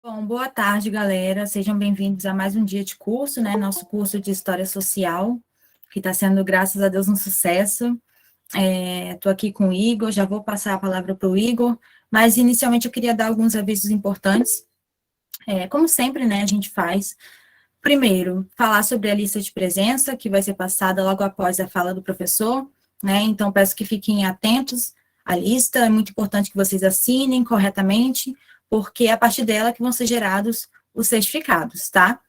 Bom, boa tarde, galera. Sejam bem-vindos a mais um dia de curso, né? Nosso curso de História Social, que está sendo, graças a Deus, um sucesso. Estou aqui com o Igor, já vou passar a palavra para o Igor, mas inicialmente eu queria dar alguns avisos importantes. Como sempre, né, a gente faz. Primeiro, falar sobre a lista de presença, que vai ser passada logo após a fala do professor, né? Então, peço que fiquem atentos à lista, é muito importante que vocês assinem corretamente, porque é a partir dela que vão ser gerados os certificados, tá?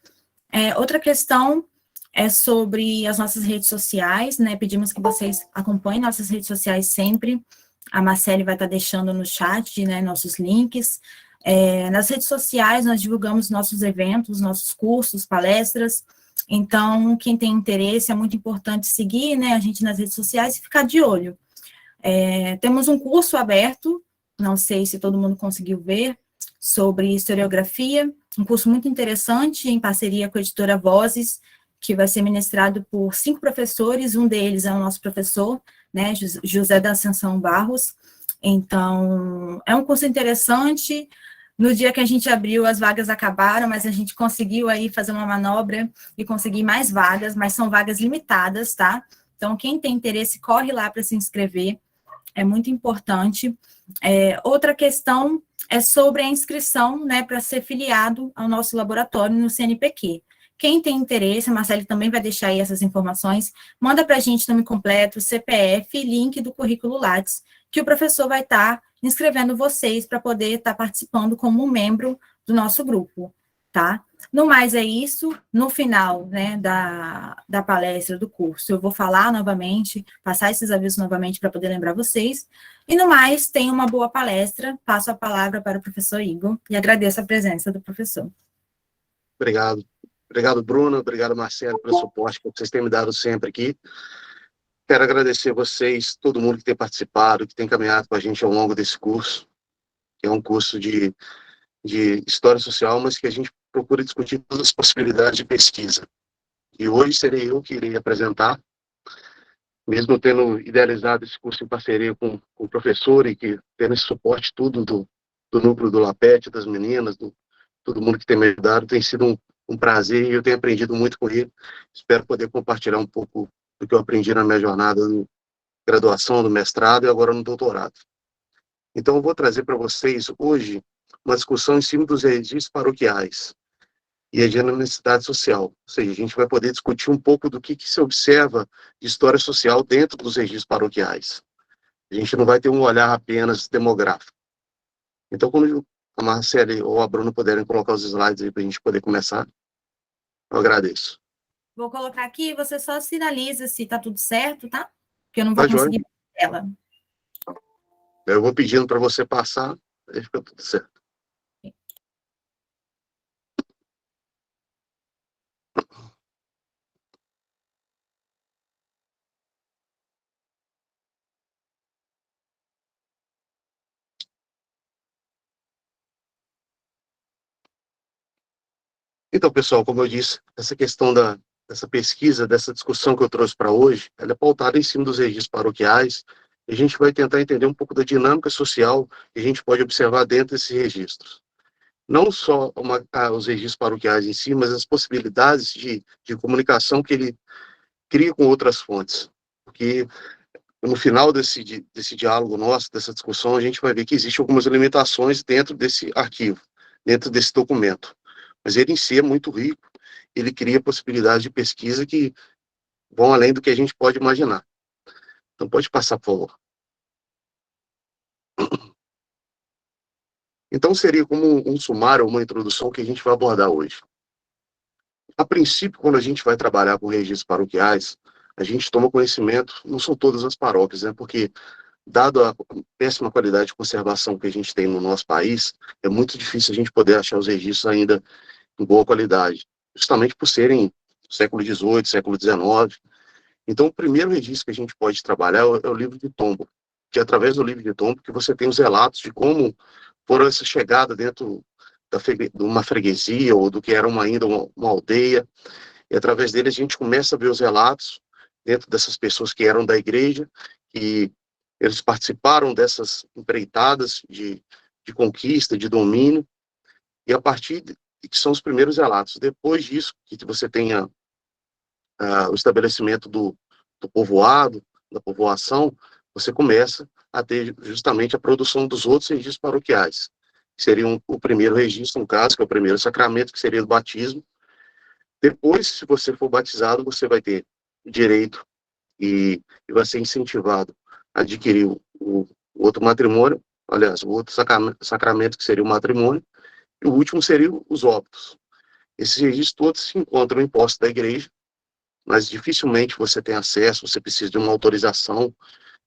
Outra questão é sobre as nossas redes sociais, né? Pedimos que vocês acompanhem nossas redes sociais sempre. A Marcele vai estar deixando no chat, né, nossos links. Nas redes sociais, nós divulgamos nossos eventos, nossos cursos, palestras. Então, quem tem interesse, é muito importante seguir, né, a gente nas redes sociais e ficar de olho. Temos um curso aberto, não sei se todo mundo conseguiu ver, sobre historiografia, um curso muito interessante, em parceria com a editora Vozes, que vai ser ministrado por 5 professores, um deles é o nosso professor, né, José da Ascensão Barros. Então, é um curso interessante. No dia que a gente abriu, as vagas acabaram, mas a gente conseguiu aí fazer uma manobra e conseguir mais vagas, mas são vagas limitadas, tá? Então, quem tem interesse, corre lá para se inscrever, é muito importante. Outra questão é sobre a inscrição, né, para ser filiado ao nosso laboratório no CNPq. Quem tem interesse, a Marcele também vai deixar aí essas informações, manda para a gente nome completo, CPF e link do currículo Lattes, que o professor vai estar inscrevendo vocês para poder estar participando como membro do nosso grupo, tá? No mais é isso, no final, né, da palestra, do curso, eu vou falar novamente, passar esses avisos novamente para poder lembrar vocês, e no mais, tenha uma boa palestra, passo a palavra para o professor Igor, e agradeço a presença do professor. Obrigado. Obrigado, Bruno. Obrigado, Marcelo, pelo suporte que vocês têm me dado sempre aqui. Quero agradecer a vocês, todo mundo que tem participado, que tem caminhado com a gente ao longo desse curso, que é um curso de História Social, mas que a gente procura discutir todas as possibilidades de pesquisa. E hoje serei eu que irei apresentar, mesmo tendo idealizado esse curso em parceria com o professor e que tendo esse suporte tudo do núcleo do LAPET, das meninas, todo mundo que tem me ajudado, tem sido um prazer e eu tenho aprendido muito com ele. Espero poder compartilhar um pouco do que eu aprendi na minha jornada de graduação, do mestrado e agora no doutorado. Então, eu vou trazer para vocês hoje uma discussão em cima dos registros paroquiais e a dinamicidade social. Ou seja, a gente vai poder discutir um pouco do que se observa de história social dentro dos registros paroquiais. A gente não vai ter um olhar apenas demográfico. Então, quando a Marcele ou a Bruna puderem colocar os slides aí para a gente poder começar, eu agradeço. Vou colocar aqui, você só sinaliza se está tudo certo, tá? Porque eu não vou Tá, joia? conseguir ver ela. Eu vou pedindo para você passar, aí fica tudo certo. Então, pessoal, como eu disse, essa questão dessa pesquisa, dessa discussão que eu trouxe para hoje, ela é pautada em cima dos registros paroquiais, e a gente vai tentar entender um pouco da dinâmica social que a gente pode observar dentro desses registros. Não só os registros paroquiais em si, mas as possibilidades de comunicação que ele cria com outras fontes. Porque no final desse diálogo nosso, dessa discussão, a gente vai ver que existem algumas limitações dentro desse arquivo, dentro desse documento. Mas ele em si é muito rico, ele cria possibilidades de pesquisa que vão além do que a gente pode imaginar. Então, pode passar, por favor. Então, seria como um sumário, uma introdução que a gente vai abordar hoje. A princípio, quando a gente vai trabalhar com registros paroquiais, a gente toma conhecimento, não são todas as paróquias, né, porque, dado a péssima qualidade de conservação que a gente tem no nosso país, é muito difícil a gente poder achar os registros ainda em boa qualidade, justamente por serem século XVIII, século XIX. Então, o primeiro registro que a gente pode trabalhar é o livro de tombo, que é através do livro de tombo que você tem os relatos de como foram essa chegada dentro de uma freguesia ou do que era ainda uma aldeia, e através dele a gente começa a ver os relatos dentro dessas pessoas que eram da igreja, que eles participaram dessas empreitadas de conquista, de domínio, e a partir de que são os primeiros relatos. Depois disso, que você tenha o estabelecimento do povoado, da povoação, você começa a ter justamente a produção dos outros registros paroquiais, que seriam o primeiro registro, no caso, que é o primeiro sacramento, que seria o batismo. Depois, se você for batizado, você vai ter direito e vai ser incentivado a adquirir o outro matrimônio, aliás, o outro sacramento, que seria o matrimônio, e o último seria os óbitos. Esses registros todos se encontram em posse da igreja, mas dificilmente você tem acesso, você precisa de uma autorização,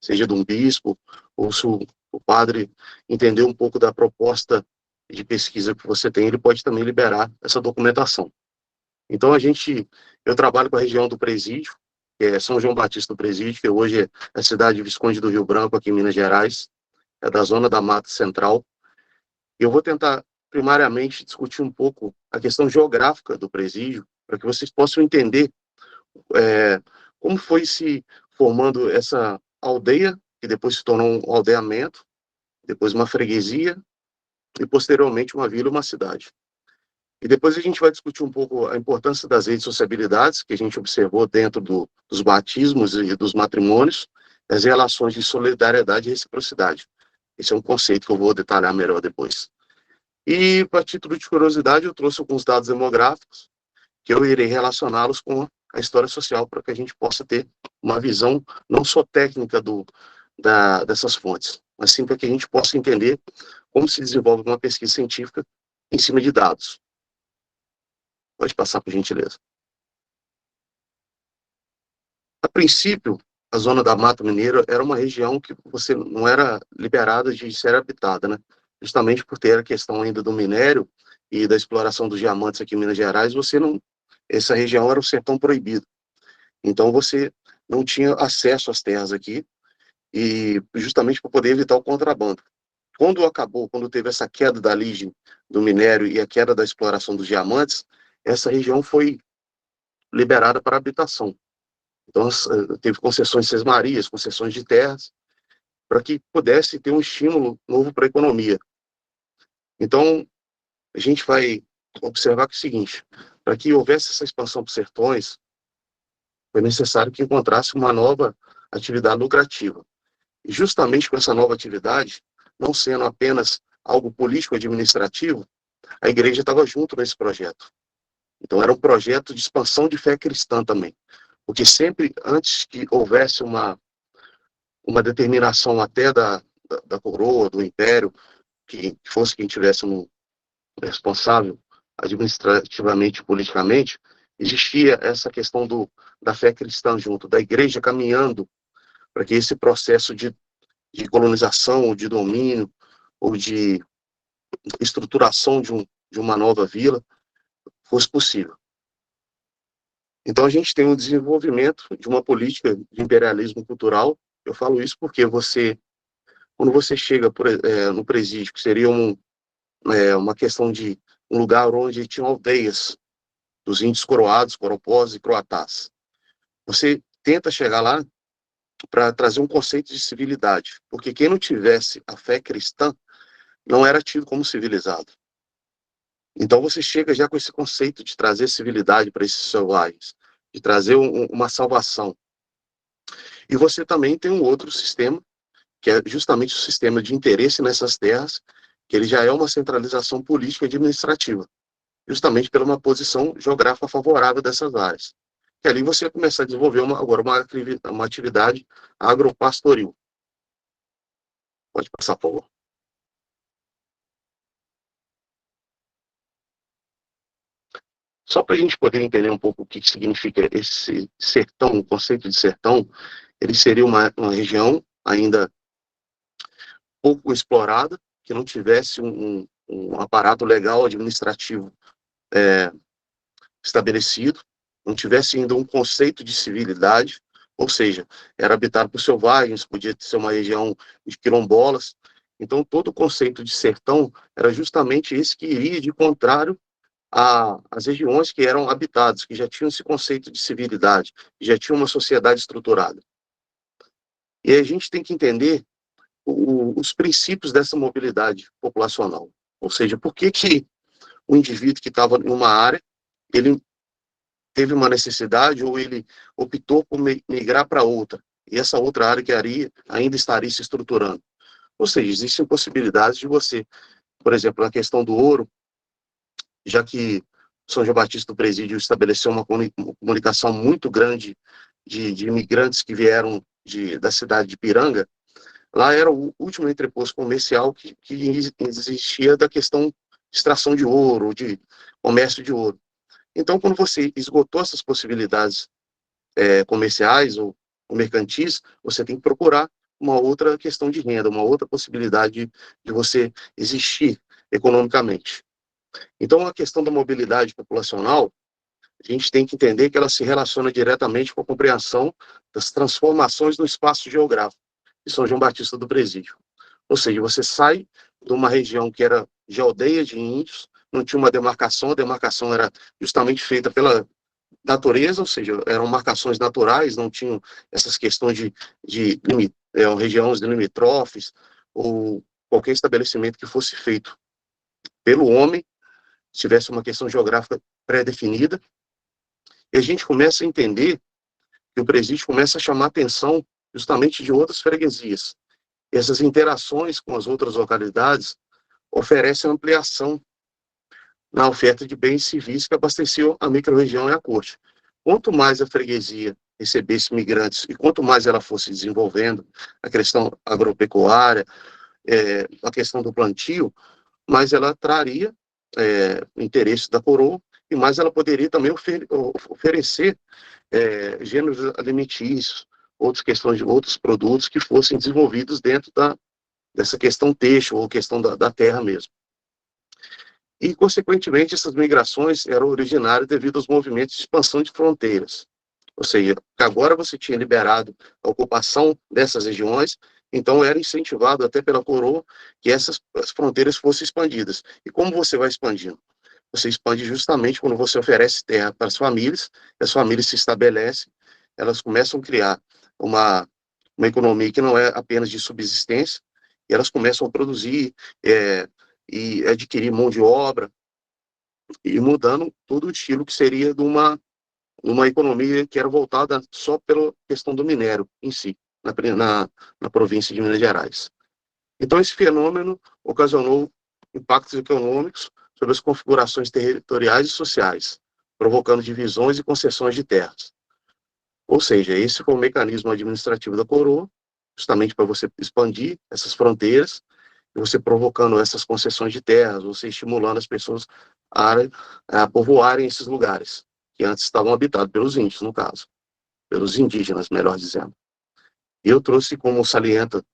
seja de um bispo, ou se o padre entender um pouco da proposta de pesquisa que você tem, ele pode também liberar essa documentação. Então, eu trabalho com a região do Presídio, que é São João Batista do Presídio, que hoje é a cidade de Visconde do Rio Branco, aqui em Minas Gerais, é da zona da Mata Central. Eu vou tentar, primariamente, discutir um pouco a questão geográfica do presídio, para que vocês possam entender como foi se formando essa aldeia, que depois se tornou um aldeamento, depois uma freguesia, e posteriormente uma vila e uma cidade. E depois a gente vai discutir um pouco a importância das redes sociabilidades, que a gente observou dentro dos batismos e dos matrimônios, as relações de solidariedade e reciprocidade. Esse é um conceito que eu vou detalhar melhor depois. E, a título de curiosidade, eu trouxe alguns dados demográficos, que eu irei relacioná-los com a história social, para que a gente possa ter uma visão não só técnica dessas fontes, mas sim para que a gente possa entender como se desenvolve uma pesquisa científica em cima de dados. Pode passar, por gentileza. A princípio, a zona da Mata Mineira era uma região que você não era liberada de ser habitada, né? Justamente por ter a questão ainda do minério e da exploração dos diamantes aqui em Minas Gerais, essa região era o sertão proibido. Então você não tinha acesso às terras aqui, e justamente para poder evitar o contrabando. Quando teve essa queda da ligem do minério e a queda da exploração dos diamantes, essa região foi liberada para habitação. Então, teve concessões sesmarias, concessões de terras, para que pudesse ter um estímulo novo para a economia. Então, a gente vai observar que é o seguinte: para que houvesse essa expansão para os sertões, foi necessário que encontrasse uma nova atividade lucrativa. E justamente com essa nova atividade, não sendo apenas algo político-administrativo, a igreja estava junto nesse projeto. Então, era um projeto de expansão de fé cristã também. Porque sempre, antes que houvesse uma determinação até da coroa, do império, que fosse quem tivesse um responsável administrativamente e politicamente, existia essa questão da fé cristã junto, da igreja caminhando para que esse processo de colonização, ou de domínio, ou de estruturação de uma nova vila fosse possível. Então, a gente tem um desenvolvimento de uma política de imperialismo cultural. Eu falo isso porque quando você chega no presídio, que seria uma questão de um lugar onde tinham aldeias dos índios coroados, coropós e croatás, você tenta chegar lá para trazer um conceito de civilidade, porque quem não tivesse a fé cristã não era tido como civilizado. Então você chega já com esse conceito de trazer civilidade para esses selvagens, de trazer uma salvação. E você também tem um outro sistema, que é justamente o sistema de interesse nessas terras, que ele já é uma centralização política e administrativa, justamente pela uma posição geográfica favorável dessas áreas. E ali você começa a desenvolver uma atividade agropastoril. Pode passar, por favor. Só para a gente poder entender um pouco o que significa esse sertão, o conceito de sertão, ele seria uma região ainda pouco explorada, que não tivesse um aparato legal administrativo estabelecido, não tivesse ainda um conceito de civilidade, ou seja, era habitado por selvagens, podia ser uma região de quilombolas. Então, todo o conceito de sertão era justamente esse que iria de contrário às regiões que eram habitadas, que já tinham esse conceito de civilidade, que já tinham uma sociedade estruturada. E a gente tem que entender os princípios dessa mobilidade populacional. Ou seja, por que o indivíduo que estava em uma área, ele teve uma necessidade ou ele optou por migrar para outra, e essa outra área que ainda estaria se estruturando. Ou seja, existem possibilidades de você, por exemplo, na questão do ouro, já que São João Batista do Presídio estabeleceu uma comunicação muito grande de imigrantes que vieram da cidade de Piranga, lá era o último entreposto comercial que existia da questão de extração de ouro, de comércio de ouro. Então, quando você esgotou essas possibilidades comerciais ou mercantis, você tem que procurar uma outra questão de renda, uma outra possibilidade de você existir economicamente. Então, a questão da mobilidade populacional, a gente tem que entender que ela se relaciona diretamente com a compreensão das transformações no espaço geográfico de São João Batista do Presídio. Ou seja, você sai de uma região que era de aldeia de índios, não tinha uma demarcação, a demarcação era justamente feita pela natureza, ou seja, eram marcações naturais, não tinham essas questões de regiões limítrofes, ou qualquer estabelecimento que fosse feito pelo homem, tivesse uma questão geográfica pré-definida, e a gente começa a entender que o presídio começa a chamar a atenção justamente de outras freguesias. E essas interações com as outras localidades oferecem ampliação na oferta de bens civis que abasteciam a microrregião e a corte. Quanto mais a freguesia recebesse migrantes e quanto mais ela fosse desenvolvendo a questão agropecuária, a questão do plantio, mais ela traria o interesse da coroa e mais ela poderia também oferecer gêneros alimentícios, outros produtos que fossem desenvolvidos dentro dessa questão têxtil ou questão da terra mesmo. E, consequentemente, essas migrações eram originárias devido aos movimentos de expansão de fronteiras. Ou seja, agora você tinha liberado a ocupação dessas regiões, então era incentivado até pela coroa que as fronteiras fossem expandidas. E como você vai expandindo? Você expande justamente quando você oferece terra para as famílias se estabelecem, elas começam a criar uma economia que não é apenas de subsistência, e elas começam a produzir e adquirir mão de obra, e mudando todo o estilo que seria de uma economia que era voltada só pela questão do minério em si, na província de Minas Gerais. Então, esse fenômeno ocasionou impactos econômicos sobre as configurações territoriais e sociais, provocando divisões e concessões de terras. Ou seja, esse foi o mecanismo administrativo da coroa, justamente para você expandir essas fronteiras, e você provocando essas concessões de terras, você estimulando as pessoas a povoarem esses lugares, que antes estavam habitados pelos índios, no caso, pelos indígenas, melhor dizendo. E eu trouxe como salienta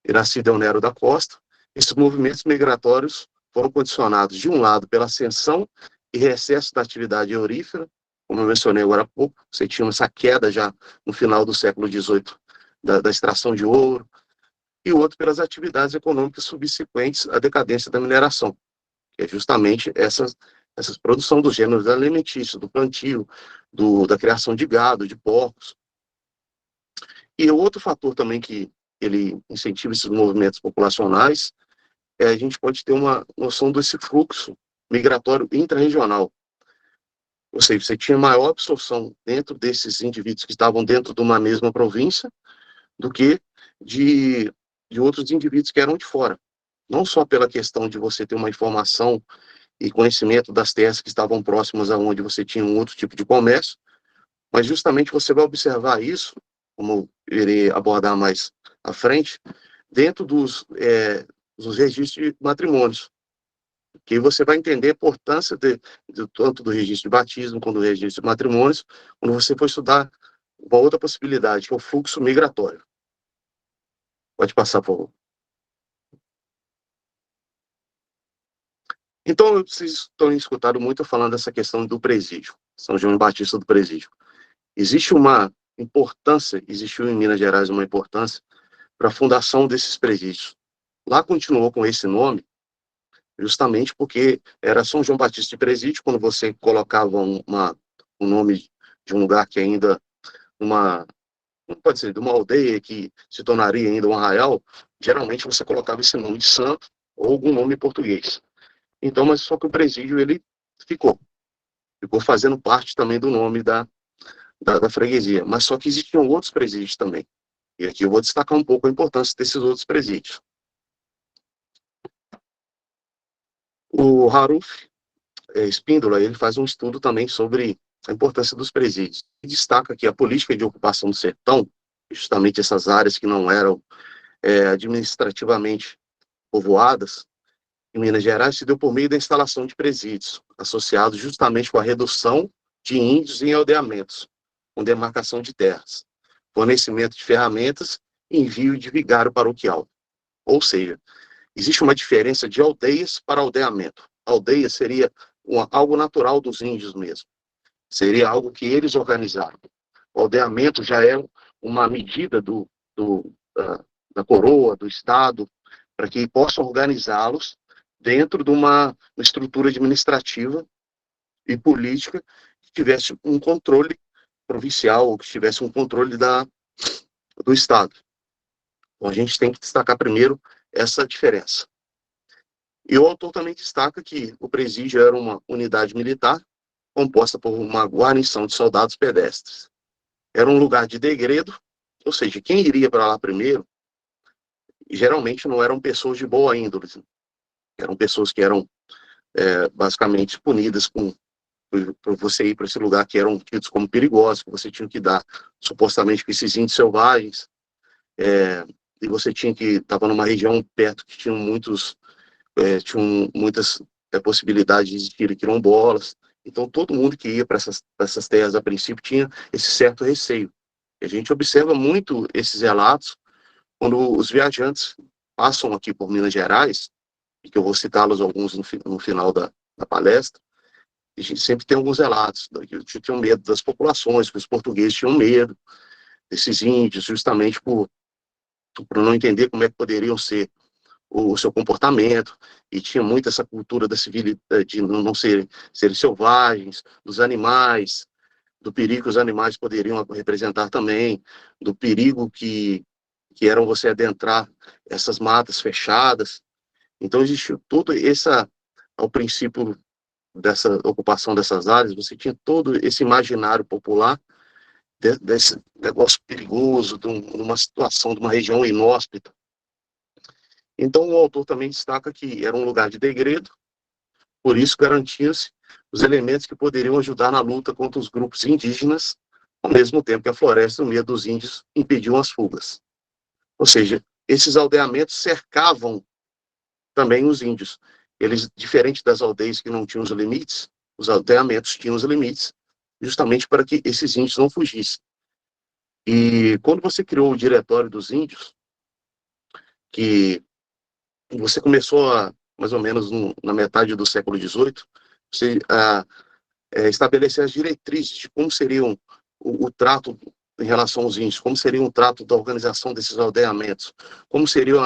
Iraci Del Nero da Costa, esses movimentos migratórios foram condicionados, de um lado, pela ascensão e recesso da atividade aurífera, como eu mencionei agora há pouco, você tinha essa queda já no final do século XVIII da extração de ouro, e o outro pelas atividades econômicas subsequentes à decadência da mineração, que é justamente essa produção dos gêneros alimentícios, do plantio, da criação de gado, de porcos. E o outro fator também que ele incentiva esses movimentos populacionais a gente pode ter uma noção desse fluxo migratório intrarregional. Ou seja, você tinha maior absorção dentro desses indivíduos que estavam dentro de uma mesma província do que de outros indivíduos que eram de fora. Não só pela questão de você ter uma informação e conhecimento das terras que estavam próximas aonde você tinha um outro tipo de comércio, mas justamente você vai observar isso, como eu irei abordar mais à frente, dentro dos registros de matrimônios, que você vai entender a importância tanto do registro de batismo quanto do registro de matrimônios, quando você for estudar uma outra possibilidade, que é o fluxo migratório. Pode passar, por favor. Então, vocês estão escutando muito falando dessa questão do presídio, São João Batista do Presídio. Existe uma importância, existiu em Minas Gerais uma importância para a fundação desses presídios. Lá continuou com esse nome, justamente porque era São João Batista de Presídio, quando você colocava um nome de um lugar que ainda, não pode ser, de uma aldeia que se tornaria ainda um arraial, geralmente você colocava esse nome de santo ou algum nome em português. Então, mas só que o presídio, ele ficou fazendo parte também do nome da freguesia, mas só que existiam outros presídios também. E aqui eu vou destacar um pouco a importância desses outros presídios. O Haruf Espíndola, ele faz um estudo também sobre a importância dos presídios. E destaca que a política de ocupação do sertão, justamente essas áreas que não eram administrativamente povoadas, em Minas Gerais, se deu por meio da instalação de presídios, associados justamente com a redução de índios em aldeamentos, com demarcação de terras, fornecimento de ferramentas e envio de vigário paroquial. Ou seja, existe uma diferença de aldeias para aldeamento. Aldeia seria algo natural dos índios mesmo. Seria algo que eles organizaram. O aldeamento já é uma medida da coroa, do Estado, para que possam organizá-los dentro de uma estrutura administrativa e política que tivesse um controle provincial, ou que tivesse um controle do Estado. Então, a gente tem que destacar primeiro essa diferença. E o autor também destaca que o presídio era uma unidade militar composta por uma guarnição de soldados pedestres. Era um lugar de degredo, ou seja, quem iria para lá primeiro, geralmente não eram pessoas de boa índole, eram pessoas que eram basicamente punidas por você ir para esse lugar, que eram tidos como perigosos, que você tinha que dar supostamente com esses índios selvagens, e você tinha que estava numa região perto que tinham muitas possibilidades de existir quilombolas. Então todo mundo que ia para essas terras a princípio tinha esse certo receio. A gente observa muito esses relatos quando os viajantes passam aqui por Minas Gerais, e que eu vou citá-los alguns no final da palestra. A gente sempre tem alguns relatos que tinham medo das populações, que os portugueses tinham medo desses índios, justamente por não entender como é que poderiam ser o seu comportamento, e tinha muito essa cultura da civilidade, de não serem selvagens, dos animais, do perigo que os animais poderiam representar também, do perigo que eram você adentrar essas matas fechadas. Então existiu todo ao princípio dessa ocupação dessas áreas, você tinha todo esse imaginário popular desse negócio perigoso, de uma situação, de uma região inóspita. Então o autor também destaca que era um lugar de degredo, por isso garantiam-se os elementos que poderiam ajudar na luta contra os grupos indígenas, ao mesmo tempo que a floresta, no meio dos índios, impediam as fugas. Ou seja, esses aldeamentos cercavam também os índios. Eles, diferente das aldeias que não tinham os limites, os aldeamentos tinham os limites, justamente para que esses índios não fugissem. E quando você criou o Diretório dos Índios, que você começou mais ou menos na metade do século XVIII, você estabelecer as diretrizes de como seriam o trato em relação aos índios, como seria o trato da organização desses aldeamentos, como seria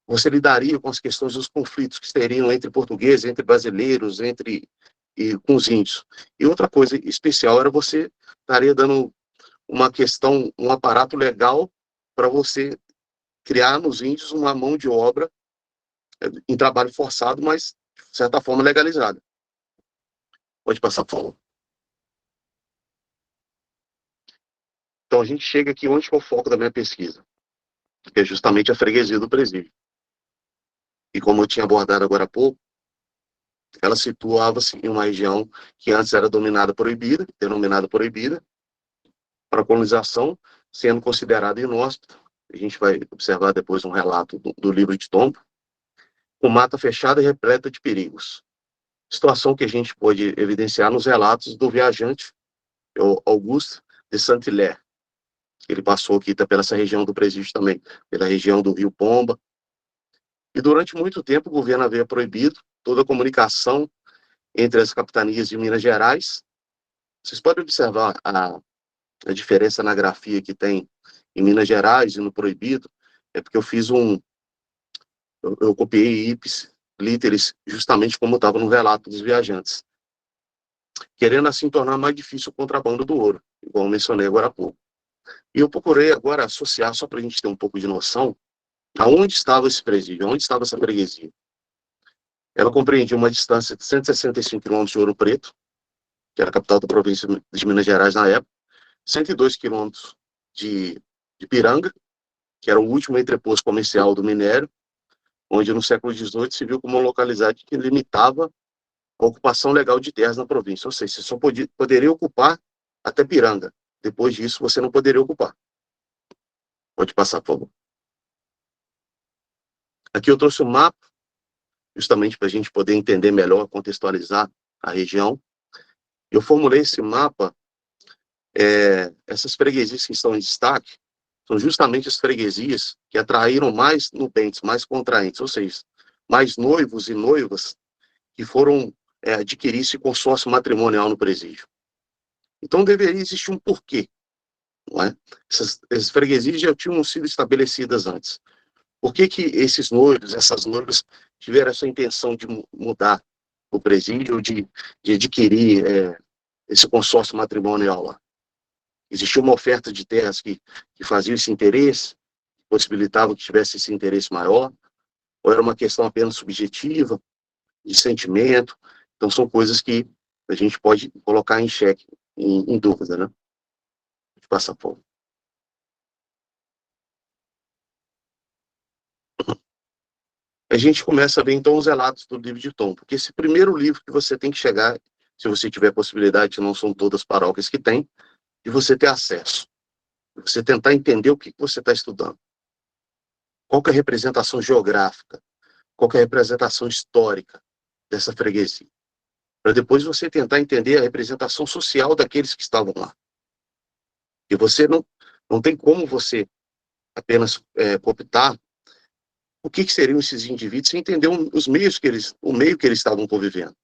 você lidaria com as questões dos conflitos que teriam entre portugueses, entre brasileiros, com os índios. E outra coisa especial era você estaria dando um aparato legal para você criar nos índios uma mão de obra em trabalho forçado, mas de certa forma legalizada. Pode passar, por favor. Então a gente chega aqui onde é o foco da minha pesquisa, que é justamente a freguesia do presídio. E como eu tinha abordado agora há pouco, ela situava-se em uma região que antes era denominada proibida, para a colonização, sendo considerada inóspita. A gente vai observar depois um relato do livro de Tombo, com mata fechada e repleta de perigos. Situação que a gente pode evidenciar nos relatos do viajante, Auguste de Saint-Hilaire. Ele passou aqui pela essa região do presídio também, pela região do Rio Pomba. E durante muito tempo o governo havia proibido toda a comunicação entre as capitanias de Minas Gerais. Vocês podem observar a diferença na grafia que tem em Minas Gerais e no proibido, é porque eu copiei ipsis literis, justamente como estava no relato dos viajantes, querendo assim tornar mais difícil o contrabando do ouro, igual eu mencionei agora há pouco. E eu procurei agora associar, só para a gente ter um pouco de noção, aonde estava esse presídio, aonde estava essa freguesia. Ela compreendia uma distância de 165 quilômetros de Ouro Preto, que era a capital da província de Minas Gerais na época, 102 quilômetros de Piranga, que era o último entreposto comercial do minério, onde no século XVIII se viu como uma localidade que limitava a ocupação legal de terras na província, ou seja, você só poderia ocupar até Piranga. Depois disso, você não poderia ocupar. Pode passar, por favor. Aqui eu trouxe um mapa, justamente para a gente poder entender melhor, contextualizar a região. Eu formulei esse mapa, essas freguesias que estão em destaque, são justamente as freguesias que atraíram mais nubentes, mais contraentes, ou seja, mais noivos e noivas que foram adquirir esse consórcio matrimonial no presídio. Então deveria existir um porquê, não é? Essas freguesias já tinham sido estabelecidas antes. Por que que esses noivos, essas noivas, tiveram essa intenção de mudar o presídio, de adquirir esse consórcio matrimonial lá? Existia uma oferta de terras que fazia esse interesse, possibilitava que tivesse esse interesse maior, ou era uma questão apenas subjetiva, de sentimento? Então são coisas que a gente pode colocar em xeque, em dúvida, né? De passar por. A gente começa a ver, então, os relatos do livro de Tom, porque esse primeiro livro que você tem que chegar, se você tiver possibilidade, não são todas as paróquias que tem, de você ter acesso, de você tentar entender o que você está estudando. Qual que é a representação geográfica, qual que é a representação histórica dessa freguesia, para depois você tentar entender a representação social daqueles que estavam lá. E você não tem como você apenas cooptar o que seriam esses indivíduos sem entender os meios o meio que eles estavam convivendo,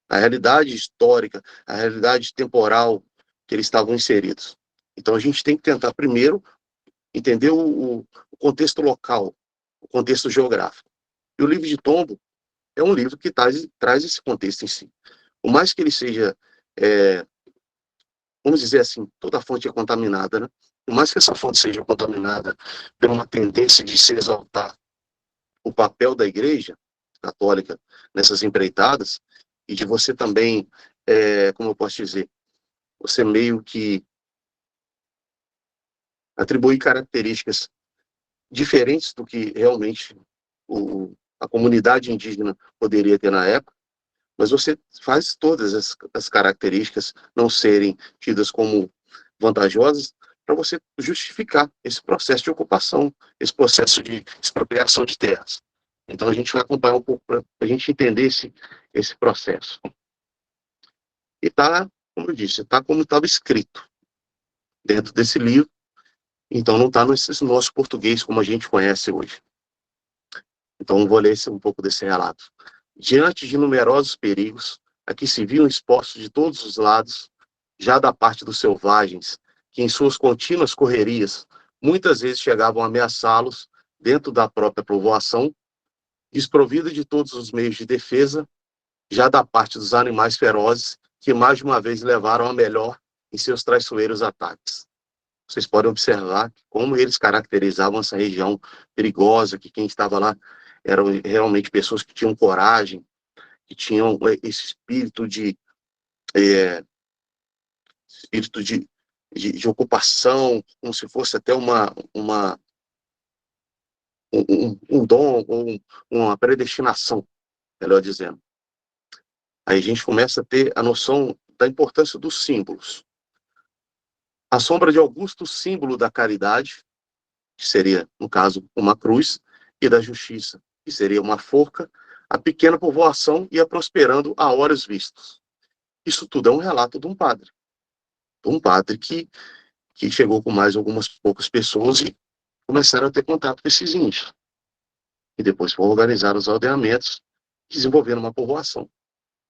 a realidade histórica, a realidade temporal que eles estavam inseridos. Então a gente tem que tentar primeiro entender o contexto local, o contexto geográfico. E o livro de Tombo é um livro que traz esse contexto em si. Por mais que ele seja, vamos dizer assim, toda fonte é contaminada, né? Por mais que essa fonte seja contaminada por uma tendência de se exaltar o papel da Igreja Católica nessas empreitadas, e de você também, como eu posso dizer, você meio que atribuir características diferentes do que realmente a comunidade indígena poderia ter na época, mas você faz todas as características não serem tidas como vantajosas para você justificar esse processo de ocupação, esse processo de expropriação de terras. Então a gente vai acompanhar um pouco para a gente entender esse processo. E está, como eu disse, está como estava escrito dentro desse livro, então não está nesse nosso português como a gente conhece hoje. Então vou ler um pouco desse relato. Diante de numerosos perigos, a que se viam expostos de todos os lados, já da parte dos selvagens, que em suas contínuas correrias muitas vezes chegavam a ameaçá-los dentro da própria povoação, desprovida de todos os meios de defesa, já da parte dos animais ferozes, que mais de uma vez levaram a melhor em seus traiçoeiros ataques. Vocês podem observar como eles caracterizavam essa região perigosa, que quem estava lá eram realmente pessoas que tinham coragem, que tinham esse espírito de ocupação, como se fosse até um dom, ou uma predestinação, melhor dizendo. Aí a gente começa a ter a noção da importância dos símbolos. A sombra de Augusto, símbolo da caridade, que seria, no caso, uma cruz, e da justiça, que seria uma forca, a pequena povoação ia prosperando a olhos vistos. Isso tudo é um relato de um padre. De um padre que chegou com mais algumas poucas pessoas e começaram a ter contato com esses índios. E depois foram organizar os aldeamentos, desenvolvendo uma povoação.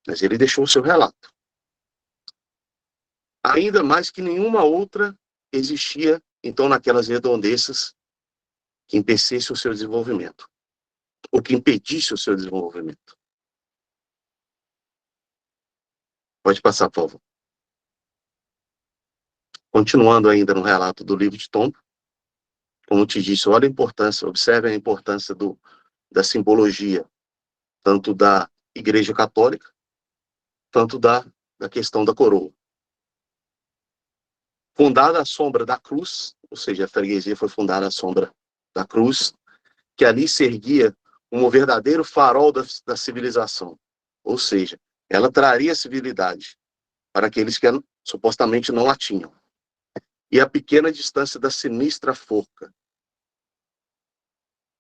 Mas ele deixou o seu relato. Ainda mais que nenhuma outra existia, então, naquelas redondezas que empecesse o seu desenvolvimento, ou que impedisse o seu desenvolvimento. Pode passar, por favor. Continuando ainda no relato do livro de Tombo, como te disse, olha a importância, observe a importância da simbologia, tanto da Igreja Católica, tanto da questão da coroa. Fundada à sombra da cruz, ou seja, a freguesia foi fundada à sombra da cruz, que ali se erguia um verdadeiro farol da civilização. Ou seja, ela traria civilidade para aqueles que supostamente não a tinham. E a pequena distância da sinistra forca.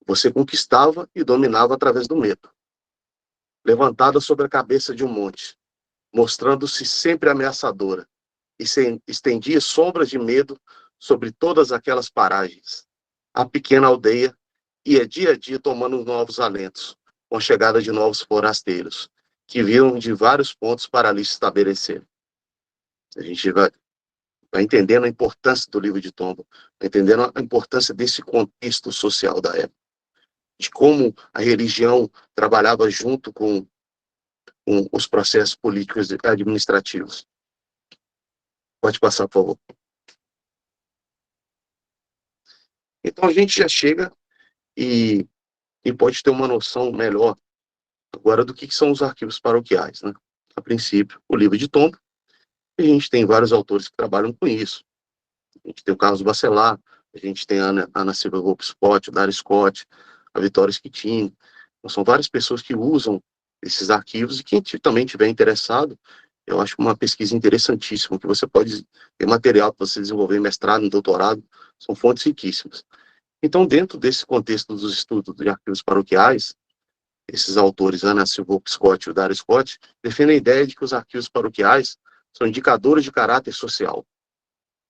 Você conquistava e dominava através do medo. Levantada sobre a cabeça de um monte, mostrando-se sempre ameaçadora, e se estendia sombras de medo sobre todas aquelas paragens. A pequena aldeia ia dia a dia tomando novos alentos, com a chegada de novos forasteiros, que vinham de vários pontos para ali se estabelecer. A gente vai entendendo a importância do livro de Tombo, vai entendendo a importância desse contexto social da época, de como a religião trabalhava junto com os processos políticos e administrativos. Pode passar, por favor. Então a gente já chega e pode ter uma noção melhor agora do que são os arquivos paroquiais, né? A princípio, o livro de Tombo, e a gente tem vários autores que trabalham com isso. A gente tem o Carlos Bacelar, a gente tem a Ana Silva Volpe-Scott, o Dari Scott, a Vitória Schittin. Então, são várias pessoas que usam esses arquivos, e quem também tiver interessado, eu acho uma pesquisa interessantíssima, que você pode ter material para você desenvolver mestrado, doutorado, são fontes riquíssimas. Então, dentro desse contexto dos estudos de arquivos paroquiais, esses autores, Ana Silva Scott e o Dari Scott, defendem a ideia de que os arquivos paroquiais são indicadores de caráter social,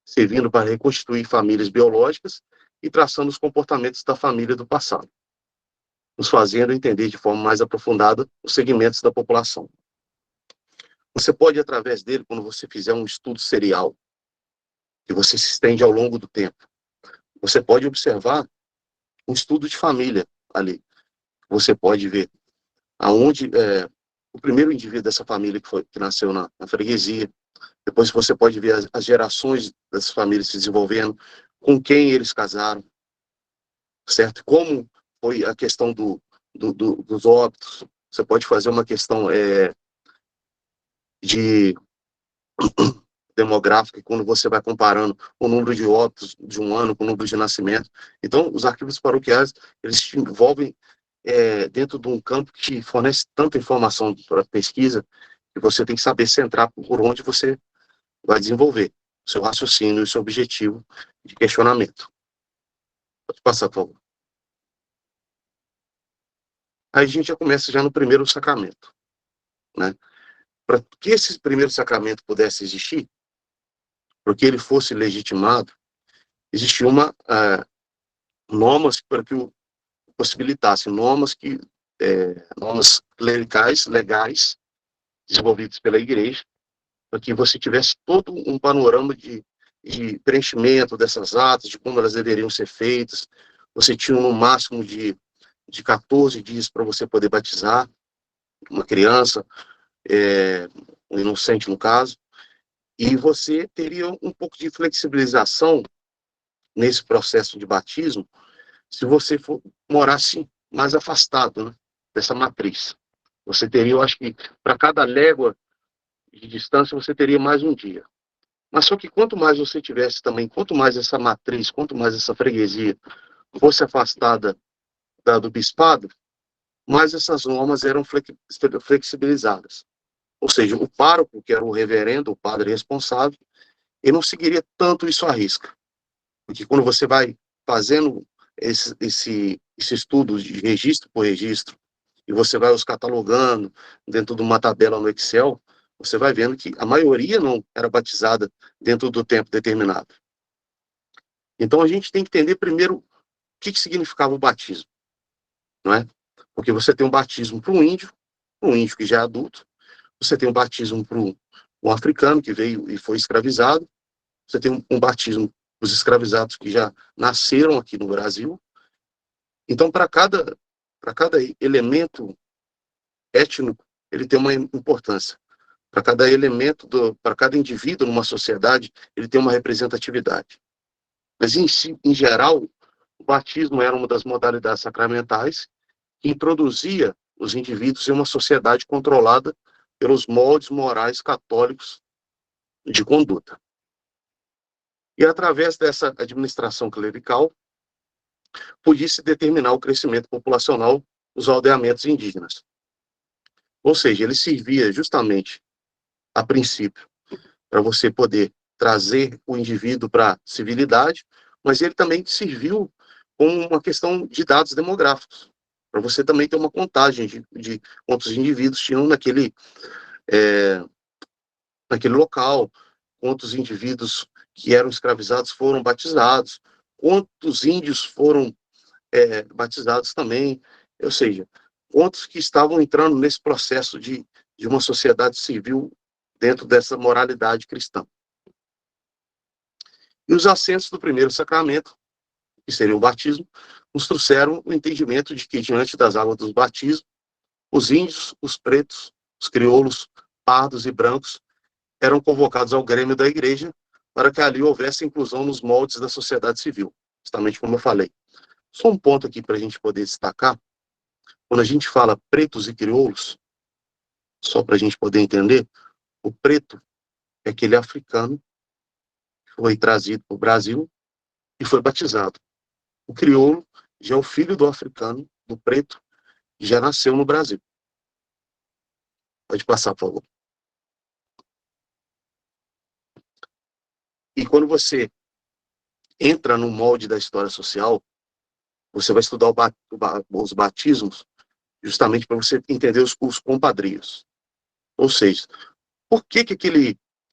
servindo para reconstituir famílias biológicas e traçando os comportamentos da família do passado, nos fazendo entender de forma mais aprofundada os segmentos da população. Você pode, através dele, quando você fizer um estudo serial, que você se estende ao longo do tempo, você pode observar um estudo de família ali. Você pode ver aonde o primeiro indivíduo dessa família que nasceu na freguesia. Depois você pode ver as gerações das famílias se desenvolvendo, com quem eles casaram, certo? Como foi a questão dos óbitos. Você pode fazer uma questão de demográfica, quando você vai comparando o número de óbitos de um ano com o número de nascimento. Então, os arquivos paroquiais, eles te envolvem dentro de um campo que fornece tanta informação para a pesquisa, que você tem que saber centrar por onde você vai desenvolver o seu raciocínio e o seu objetivo de questionamento. Pode passar, por favor. Aí a gente já começa já no primeiro sacramento, né? Para que esse primeiro sacramento pudesse existir, para que ele fosse legitimado, existia normas para que o possibilitasse, normas clericais, legais, desenvolvidas pela igreja, para que você tivesse todo um panorama de preenchimento dessas atas, de como elas deveriam ser feitas. Você tinha no máximo de 14 dias para você poder batizar uma criança, um inocente no caso, e você teria um pouco de flexibilização nesse processo de batismo se você morasse mais afastado, né, dessa matriz. Você teria, eu acho que para cada légua de distância você teria mais um dia. Mas só que quanto mais você tivesse também, quanto mais essa matriz, quanto mais essa freguesia fosse afastada do bispado, mais essas normas eram flexibilizadas. Ou seja, o pároco, que era o reverendo, o padre responsável, ele não seguiria tanto isso à risca. Porque quando você vai fazendo esse estudo de registro por registro, e você vai os catalogando dentro de uma tabela no Excel, você vai vendo que a maioria não era batizada dentro do tempo determinado. Então a gente tem que entender primeiro o que significava o batismo, não é? Porque você tem um batismo para um índio que já é adulto, você tem um batismo para um africano que veio e foi escravizado, você tem um batismo para os escravizados que já nasceram aqui no Brasil. Então, para cada elemento étnico, ele tem uma importância. Para cada elemento, para cada indivíduo numa sociedade, ele tem uma representatividade. Mas, em geral, o batismo era uma das modalidades sacramentais que introduzia os indivíduos em uma sociedade controlada pelos moldes morais católicos de conduta. E através dessa administração clerical, podia-se determinar o crescimento populacional dos aldeamentos indígenas. Ou seja, ele servia justamente, a princípio, para você poder trazer o indivíduo para a civilidade, mas ele também serviu como uma questão de dados demográficos, para você também ter uma contagem de quantos indivíduos tinham naquele local, quantos indivíduos que eram escravizados foram batizados, quantos índios foram batizados também, ou seja, quantos que estavam entrando nesse processo de uma sociedade civil dentro dessa moralidade cristã. E os assentos do primeiro sacramento, que seria o batismo, nos trouxeram o entendimento de que, diante das águas do batismo, os índios, os pretos, os crioulos, pardos e brancos eram convocados ao grêmio da igreja para que ali houvesse inclusão nos moldes da sociedade civil, justamente como eu falei. Só um ponto aqui para a gente poder destacar, quando a gente fala pretos e crioulos, só para a gente poder entender, o preto é aquele africano que foi trazido para o Brasil e foi batizado. O crioulo já é o filho do africano, do preto, que já nasceu no Brasil. Pode passar, por favor. E quando você entra no molde da história social, você vai estudar os batismos justamente para você entender os compadrios. Ou seja, por que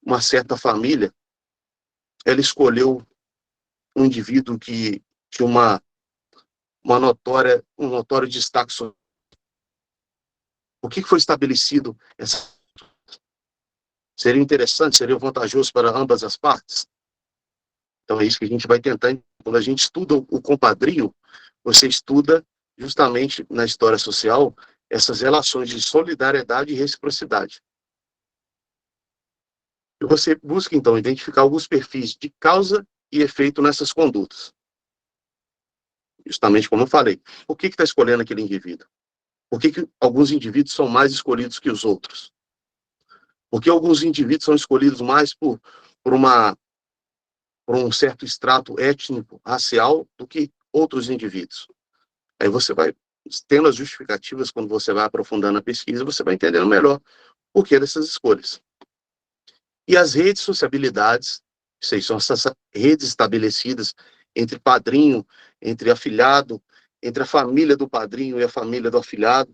uma certa família ela escolheu um indivíduo que tinha um notório destaque social? Por que foi estabelecido essa? Seria interessante, seria vantajoso para ambas as partes? Então é isso que a gente vai tentar. Quando a gente estuda o compadrio, você estuda justamente na história social essas relações de solidariedade e reciprocidade. E você busca, então, identificar alguns perfis de causa e efeito nessas condutas. Justamente como eu falei. Por que está escolhendo aquele indivíduo? Por que alguns indivíduos são mais escolhidos que os outros? Por que alguns indivíduos são escolhidos mais por um certo extrato étnico, racial, do que outros indivíduos? Aí você vai tendo as justificativas, quando você vai aprofundando a pesquisa, você vai entendendo melhor o porquê dessas escolhas. E as redes sociabilidades, são essas redes estabelecidas entre padrinho, entre afilhado, entre a família do padrinho e a família do afilhado.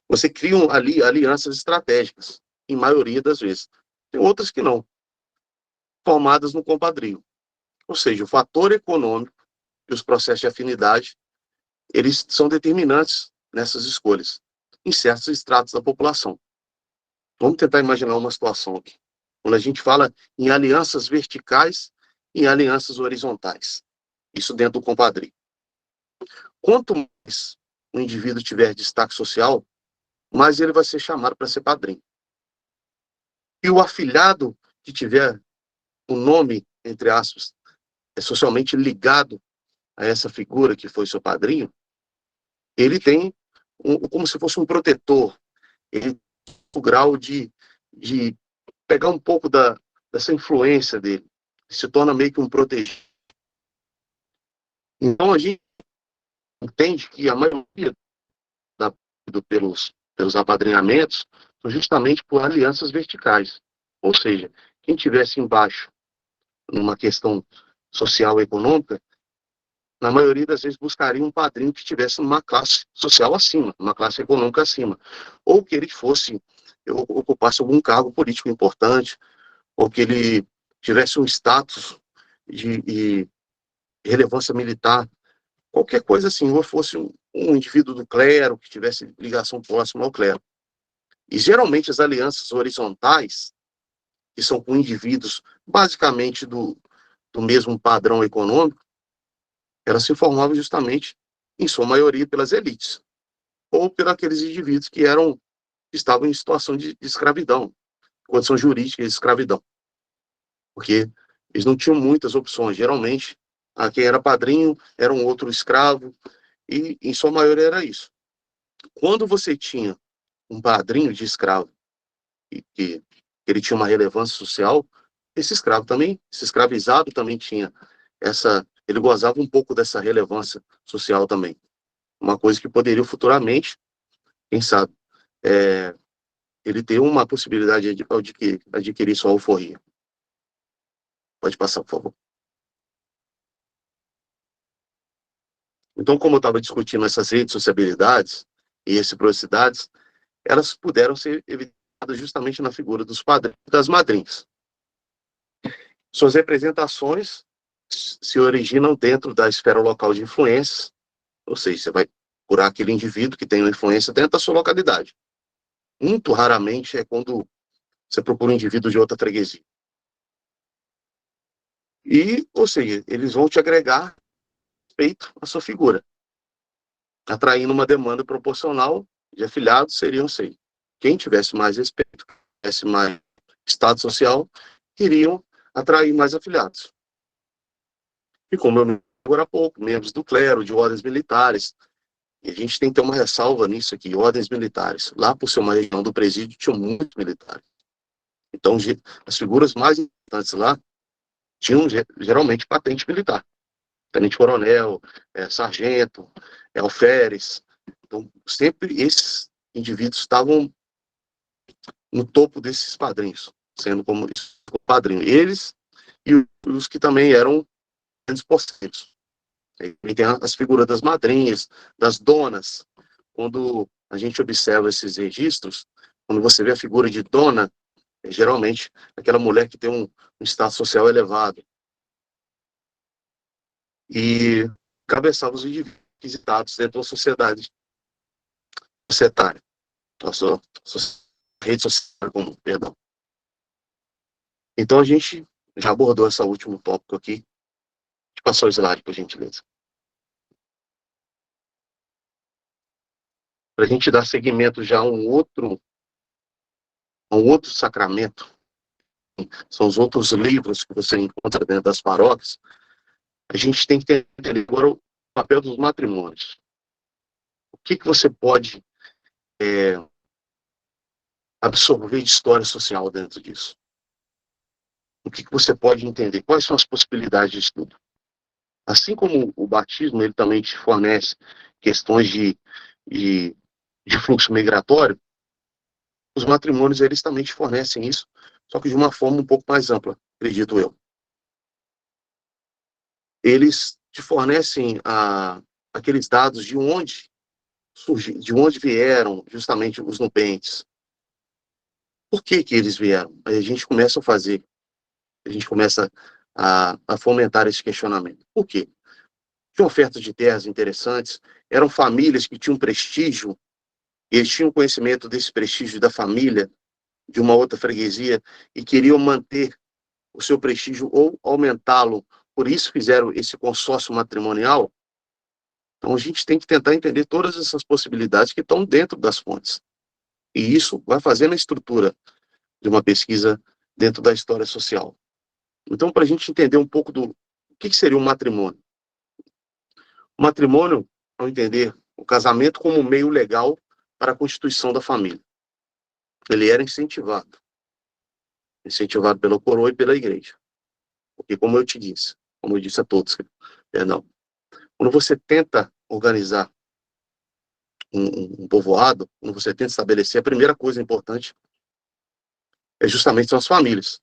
Você cria ali alianças estratégicas, em maioria das vezes. Tem outras que não, formadas no compadrio. Ou seja, o fator econômico e os processos de afinidade, eles são determinantes nessas escolhas, em certos estratos da população. Vamos tentar imaginar uma situação aqui. Quando a gente fala em alianças verticais e em alianças horizontais. Isso dentro do compadrio. Quanto mais o indivíduo tiver destaque social, mais ele vai ser chamado para ser padrinho. E o afilhado que tiver o nome, entre aspas, socialmente ligado a essa figura que foi seu padrinho, ele tem como se fosse um protetor. Ele tem o grau de pegar um pouco dessa influência dele. Se torna meio que um protegido. Então, a gente entende que a maioria pelos apadrinhamentos são justamente por alianças verticais. Ou seja, quem tivesse embaixo numa questão social e econômica, na maioria das vezes buscaria um padrinho que estivesse numa classe social acima, numa classe econômica acima. Ou que ele ocupasse algum cargo político importante, ou que ele tivesse um status de relevância militar, qualquer coisa assim, ou fosse um indivíduo do clero, que tivesse ligação próxima ao clero. E geralmente as alianças horizontais, que são com indivíduos basicamente do mesmo padrão econômico, elas se formavam justamente, em sua maioria, pelas elites, ou por aqueles indivíduos que estavam em situação de escravidão, condição jurídica de escravidão. Porque eles não tinham muitas opções. Geralmente, quem era padrinho era um outro escravo, e em sua maioria era isso. Quando você tinha um padrinho de escravo, e que ele tinha uma relevância social, esse escravizado também tinha ele gozava um pouco dessa relevância social também. Uma coisa que poderia futuramente, quem sabe, ele ter uma possibilidade de adquirir sua alforria. Pode passar, por favor. Então, como eu estava discutindo essas redes sociabilidades e reciprocidades, elas puderam ser evitadas justamente na figura dos padrinhos e das madrinhas. Suas representações se originam dentro da esfera local de influências, ou seja, você vai procurar aquele indivíduo que tem uma influência dentro da sua localidade. Muito raramente é quando você procura um indivíduo de outra freguesia. E, ou seja, eles vão te agregar respeito à sua figura, atraindo uma demanda proporcional de afiliados seriam, sei, quem tivesse mais respeito, tivesse mais estado social, iriam atrair mais afiliados. E como eu me agora há pouco, membros do clero, de ordens militares, e a gente tem que ter uma ressalva nisso aqui, ordens militares. Lá por ser uma região do presídio, tinham muitos militares. Então, as figuras mais importantes lá tinham geralmente patente militar. Tenente-coronel, sargento, alferes. Então, sempre esses indivíduos estavam no topo desses padrinhos, sendo como padrinho. Eles e os que também eram grandes posseiros. E tem as figuras das madrinhas, das donas. Quando a gente observa esses registros, quando você vê a figura de dona, geralmente aquela mulher que tem um status social elevado. E cabeçava os indivíduos requisitados dentro da sociedade societária, a sua rede social comum, perdão. Então a gente já abordou esse último tópico aqui. Passar o slide, por gentileza. Para a gente dar seguimento já a um outro sacramento, são os outros livros que você encontra dentro das paróquias, a gente tem que entender agora o papel dos matrimônios. O que você pode absorver de história social dentro disso? O que você pode entender? Quais são as possibilidades de estudo? Assim como o batismo, ele também te fornece questões de fluxo migratório, os matrimônios, eles também te fornecem isso, só que de uma forma um pouco mais ampla, acredito eu. Eles te fornecem aqueles dados de onde de onde vieram justamente os nubentes. Por que eles vieram? Aí a gente começa a fomentar esse questionamento. Por quê? Tinha ofertas de terras interessantes, eram famílias que tinham prestígio, eles tinham conhecimento desse prestígio da família, de uma outra freguesia, e queriam manter o seu prestígio ou aumentá-lo, por isso fizeram esse consórcio matrimonial. Então a gente tem que tentar entender todas essas possibilidades que estão dentro das fontes. E isso vai fazendo a estrutura de uma pesquisa dentro da história social. Então, para a gente entender um pouco do que seria um matrimônio. O matrimônio, ao entender o casamento como meio legal para a constituição da família. Ele era incentivado pela coroa e pela igreja. Porque, como eu disse a todos, perdão, quando você tenta organizar um povoado, quando você tenta estabelecer, a primeira coisa importante justamente são as famílias.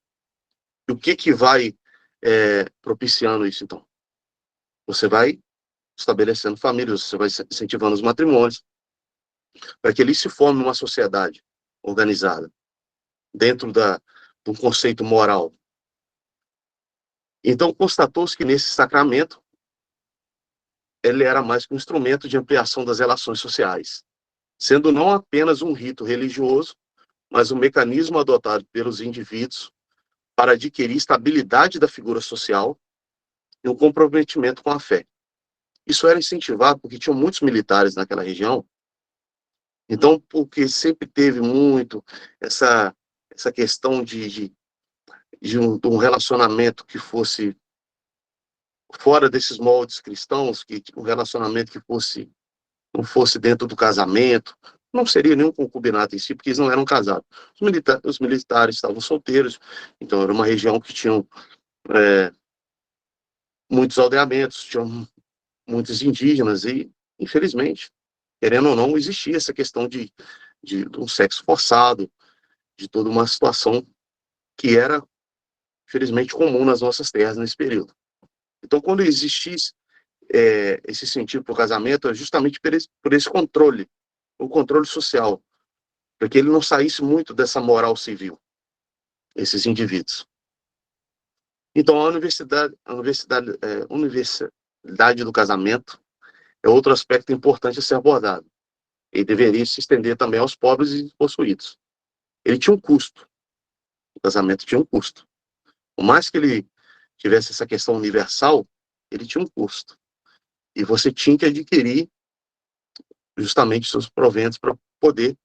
E o que vai propiciando isso, então? Você vai estabelecendo famílias, você vai incentivando os matrimônios, para que ali se forme uma sociedade organizada, dentro de um conceito moral. Então, constatou-se que nesse sacramento, ele era mais que um instrumento de ampliação das relações sociais, sendo não apenas um rito religioso, mas um mecanismo adotado pelos indivíduos para adquirir estabilidade da figura social e um comprometimento com a fé. Isso era incentivado porque tinham muitos militares naquela região, então, porque sempre teve muito essa questão de um relacionamento que fosse fora desses moldes cristãos, que um relacionamento que fosse não fosse dentro do casamento, não seria nenhum concubinato em si, porque eles não eram casados. Os militares estavam solteiros, então era uma região que tinha muitos aldeamentos, tinham muitos indígenas, e, infelizmente, querendo ou não, existia essa questão de um sexo forçado, de toda uma situação que era, infelizmente, comum nas nossas terras nesse período. Então, quando existisse esse sentido para o casamento, é justamente por esse controle, o controle social, para que ele não saísse muito dessa moral civil, esses indivíduos. Então, a universidade do casamento é outro aspecto importante a ser abordado. Ele deveria se estender também aos pobres e possuídos. Ele tinha um custo. O casamento tinha um custo. Por mais que ele tivesse essa questão universal, ele tinha um custo. E você tinha que adquirir justamente seus proventos para poder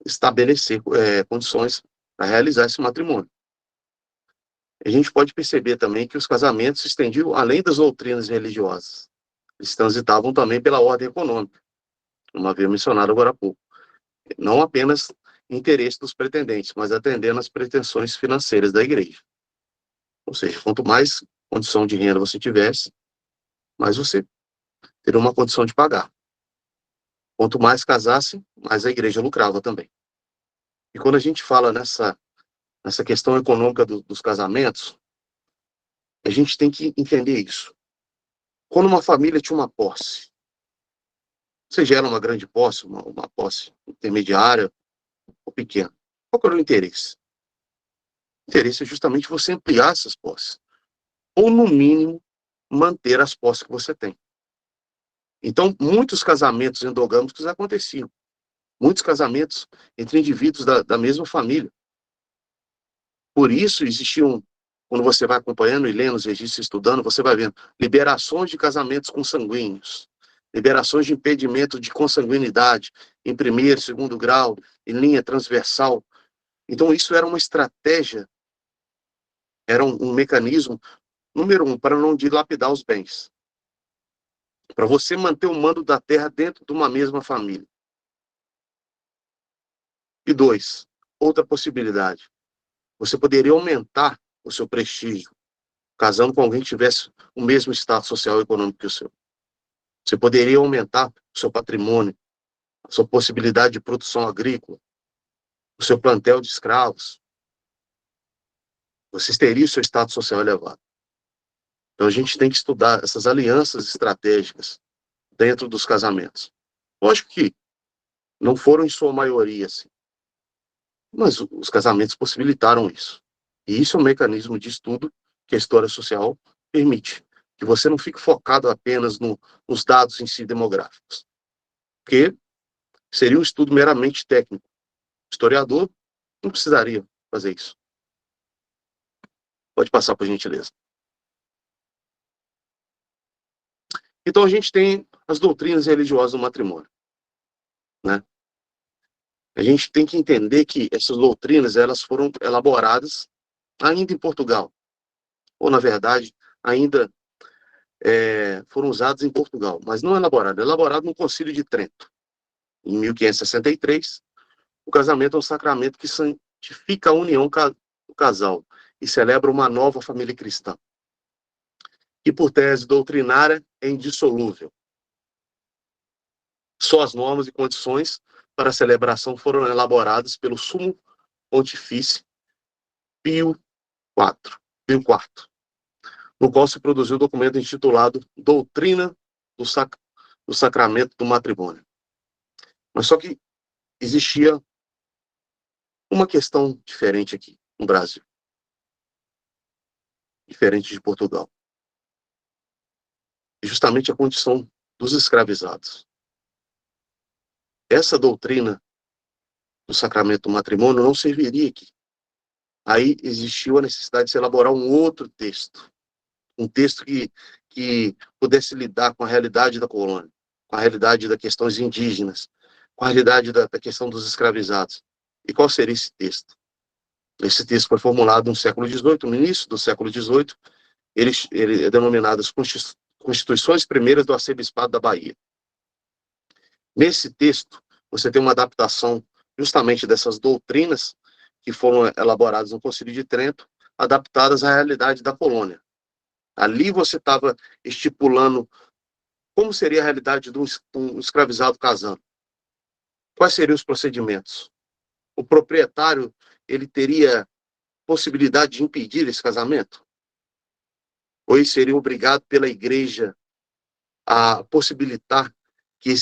estabelecer condições para realizar esse matrimônio. A gente pode perceber também que os casamentos se estendiam além das doutrinas religiosas. Eles transitavam também pela ordem econômica, como havia mencionado agora há pouco. Não apenas interesse dos pretendentes, mas atendendo às pretensões financeiras da igreja. Ou seja, quanto mais condição de renda você tivesse, mais você teria uma condição de pagar. Quanto mais casasse, mais a igreja lucrava também. E quando a gente fala nessa questão econômica dos casamentos, a gente tem que entender isso. Quando uma família tinha uma posse, seja ela uma grande posse, uma posse intermediária ou pequena, qual era o interesse? O interesse é justamente você ampliar essas posses, ou no mínimo, manter as posses que você tem. Então, muitos casamentos endogâmicos aconteciam. Muitos casamentos entre indivíduos da mesma família. Por isso, existiam, quando você vai acompanhando e lendo os registros e estudando, você vai vendo liberações de casamentos consanguíneos, liberações de impedimento de consanguinidade em primeiro, segundo grau, em linha transversal. Então, isso era uma estratégia, era um mecanismo, número 1, para não dilapidar os bens. Para você manter o mando da terra dentro de uma mesma família. E 2, outra possibilidade. Você poderia aumentar o seu prestígio, casando com alguém que tivesse o mesmo status social e econômico que o seu. Você poderia aumentar o seu patrimônio, a sua possibilidade de produção agrícola, o seu plantel de escravos. Você teria o seu status social elevado. Então a gente tem que estudar essas alianças estratégicas dentro dos casamentos. Lógico que não foram em sua maioria assim, mas os casamentos possibilitaram isso. E isso é um mecanismo de estudo que a história social permite. Que você não fique focado apenas nos dados em si demográficos. Porque seria um estudo meramente técnico. O historiador não precisaria fazer isso. Pode passar, por gentileza. Então a gente tem as doutrinas religiosas do matrimônio, né? A gente tem que entender que essas doutrinas elas foram elaboradas ainda em Portugal, ou na verdade ainda foram usadas em Portugal, mas não elaborado no Concílio de Trento, em 1563. O casamento é um sacramento que santifica a união do casal e celebra uma nova família cristã, que por tese doutrinária é indissolúvel. Só as normas e condições para a celebração foram elaboradas pelo Sumo Pontifício Pio IV, no qual se produziu o documento intitulado Doutrina do Sacramento do Matrimônio. Mas só que existia uma questão diferente aqui no Brasil, diferente de Portugal. E justamente a condição dos escravizados. Essa doutrina do sacramento do matrimônio não serviria aqui. Aí existiu a necessidade de se elaborar um outro texto, um texto que pudesse lidar com a realidade da colônia, com a realidade das questões indígenas, com a realidade da questão dos escravizados. E qual seria esse texto? Esse texto foi formulado no século XVIII, no início do século XVIII. Ele é denominado as Constituições Primeiras do Arcebispado da Bahia. Nesse texto, você tem uma adaptação justamente dessas doutrinas que foram elaboradas no Concílio de Trento, adaptadas à realidade da Polônia. Ali você estava estipulando como seria a realidade de um escravizado casando. Quais seriam os procedimentos? O proprietário, ele teria possibilidade de impedir esse casamento? Ou ele seria obrigado pela igreja a possibilitar que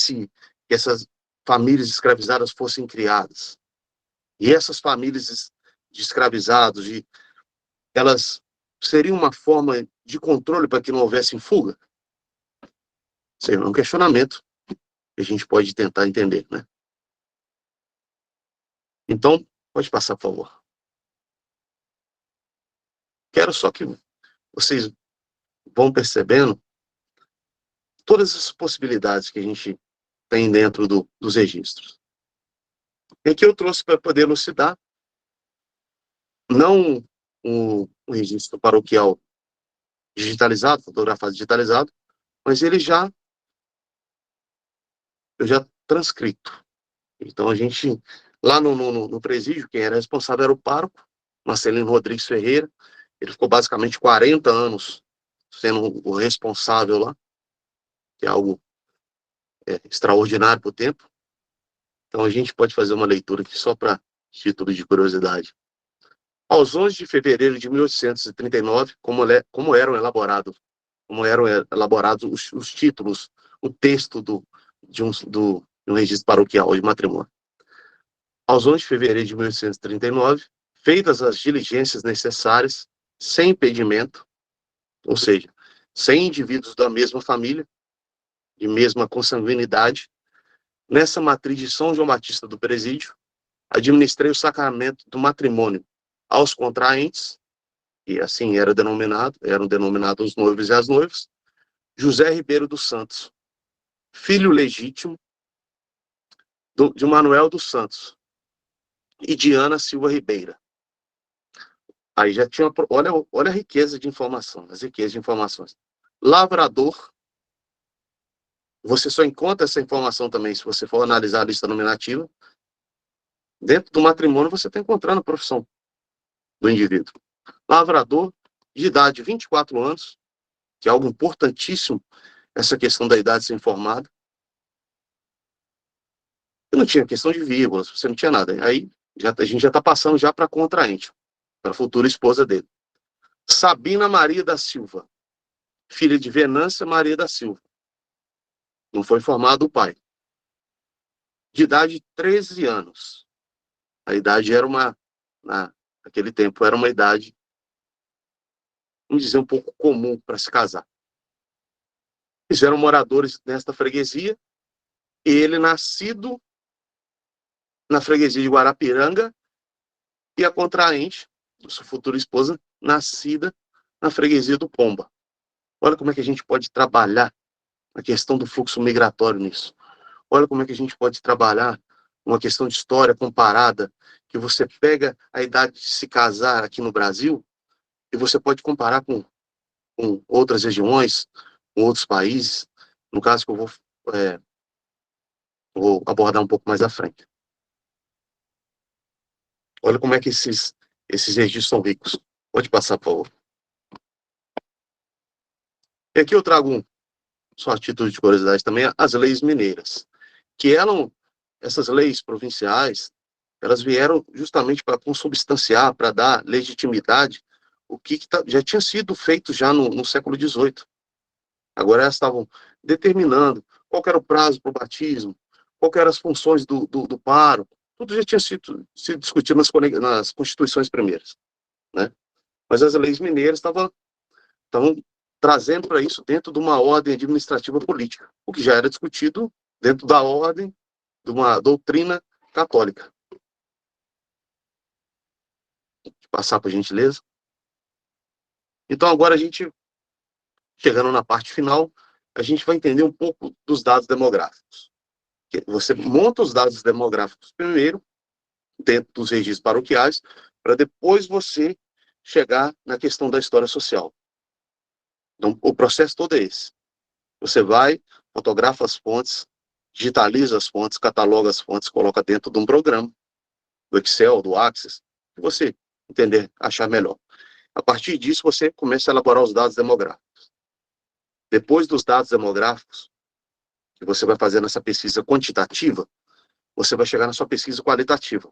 essas famílias escravizadas fossem criadas? E essas famílias de escravizados, elas seriam uma forma de controle para que não houvesse fuga? Seria um questionamento que a gente pode tentar entender, né? Então, pode passar, por favor. Quero só que vocês vão percebendo todas as possibilidades que a gente tem dentro dos registros. E aqui eu trouxe para poder elucidar, não o registro paroquial digitalizado, fotografado digitalizado, mas ele já transcrito. Então a gente, lá no presídio, quem era responsável era o pároco, Marcelino Rodrigues Ferreira. Ele ficou basicamente 40 anos sendo o responsável lá, que é algo extraordinário para o tempo. Então a gente pode fazer uma leitura aqui só para título de curiosidade. Aos 11 de fevereiro de 1839, como eram elaborados os títulos, o texto de um registro paroquial de matrimônio. Aos 11 de fevereiro de 1839, feitas as diligências necessárias, sem impedimento, ou seja, sem indivíduos da mesma família, de mesma consanguinidade, nessa matriz de São João Batista do Presídio, administrei o sacramento do matrimônio aos contraentes, e assim eram denominados os noivos e as noivas, José Ribeiro dos Santos, filho legítimo de Manuel dos Santos e Diana Silva Ribeira. Aí já tinha, olha a riqueza de informação, as riquezas de informações. Lavrador, você só encontra essa informação também se você for analisar a lista nominativa. Dentro do matrimônio você está encontrando a profissão do indivíduo. Lavrador, de idade 24 anos, que é algo importantíssimo, essa questão da idade ser informada. E não tinha questão de vírgulas, você não tinha nada. Aí a gente já está passando já para a contraente, para a futura esposa dele. Sabina Maria da Silva, filha de Venância Maria da Silva. Não foi formado o pai. De idade 13 anos. A idade era naquele tempo, era uma idade, vamos dizer, um pouco comum para se casar. Eles eram moradores nesta freguesia, e ele nascido na freguesia de Guarapiranga, e a contraente, sua futura esposa, nascida na freguesia do Pomba. Olha como é que a gente pode trabalhar a questão do fluxo migratório nisso. Olha como é que a gente pode trabalhar uma questão de história comparada, que você pega a idade de se casar aqui no Brasil e você pode comparar com outras regiões, com outros países, no caso que eu vou abordar um pouco mais à frente. Olha como é que esses registros são ricos. Pode passar, por favor. E aqui eu trago, só a título de curiosidade também, as leis mineiras, que essas leis provinciais, elas vieram justamente para consubstanciar, para dar legitimidade o que já tinha sido feito já no século XVIII. Agora elas estavam determinando qual era o prazo para o batismo, qual eram as funções do pároco, tudo já tinha sido discutido nas constituições primeiras, né? Mas as leis mineiras estavam trazendo para isso dentro de uma ordem administrativa política, o que já era discutido dentro da ordem de uma doutrina católica. Vou passar por gentileza. Então agora a gente, chegando na parte final, a gente vai entender um pouco dos dados demográficos. Você monta os dados demográficos primeiro, dentro dos registros paroquiais, para depois você chegar na questão da história social. Então, o processo todo é esse. Você vai, fotografa as fontes, digitaliza as fontes, cataloga as fontes, coloca dentro de um programa, do Excel, do Access, que você entender, achar melhor. A partir disso, você começa a elaborar os dados demográficos. Depois dos dados demográficos, que você vai fazer nessa pesquisa quantitativa, você vai chegar na sua pesquisa qualitativa.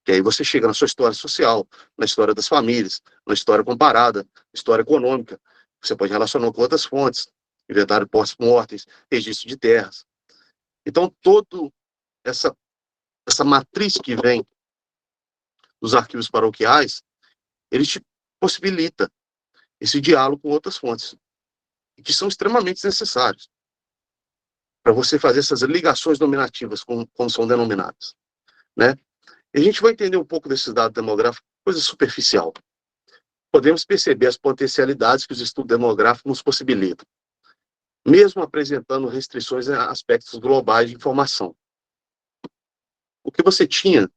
Que aí você chega na sua história social, na história das famílias, na história comparada, história econômica. Você pode relacionar com outras fontes, inventário pós-mortem, registro de terras. Então, toda essa matriz que vem dos arquivos paroquiais, ele te possibilita esse diálogo com outras fontes, que são extremamente necessários para você fazer essas ligações nominativas, como são denominadas, né? E a gente vai entender um pouco desses dados demográficos, coisa superficial. Podemos perceber as potencialidades que os estudos demográficos nos possibilitam, mesmo apresentando restrições a aspectos globais de informação. O que você tinha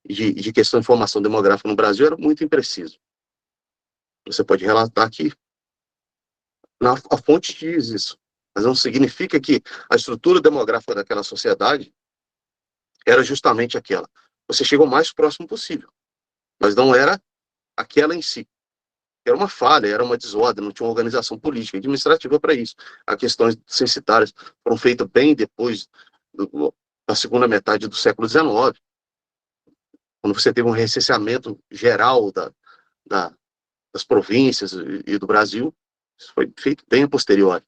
de questão de informação demográfica no Brasil era muito impreciso. Você pode relatar que a fonte diz isso, mas não significa que a estrutura demográfica daquela sociedade era justamente aquela. Você chegou o mais próximo possível, mas não era aquela em si. Era uma falha, era uma desordem, não tinha uma organização política e administrativa para isso. As questões censitárias foram feitas bem depois da segunda metade do século XIX, quando você teve um recenseamento geral das províncias e do Brasil. Isso foi feito bem a posteriori.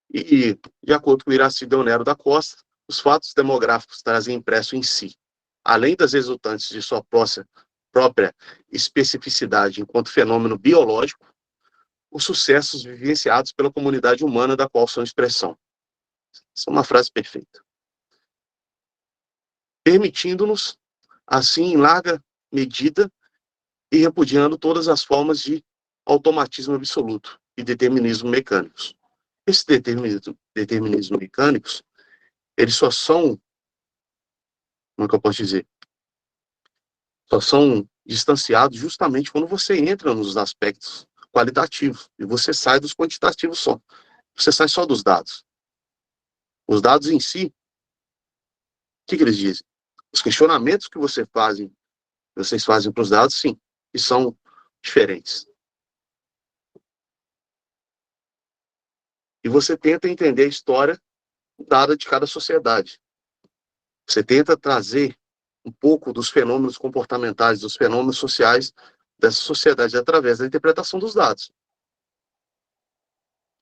E, de acordo com Iraci Deonero da Costa, os fatos demográficos trazem impresso em si, além das resultantes de sua própria especificidade enquanto fenômeno biológico, os sucessos vivenciados pela comunidade humana da qual são expressão. Essa é uma frase perfeita. Permitindo-nos, assim, em larga medida, e repudiando todas as formas de automatismo absoluto e determinismo mecânicos. Esse determinismo mecânicos, eles só são, como é que eu posso dizer? Só são distanciados justamente quando você entra nos aspectos qualitativos e você sai dos quantitativos só. Você sai só dos dados. Os dados em si, o que eles dizem? Os questionamentos que vocês fazem para os dados, sim, que são diferentes. E você tenta entender a história dada de cada sociedade. Você tenta trazer um pouco dos fenômenos comportamentais, dos fenômenos sociais dessa sociedade através da interpretação dos dados.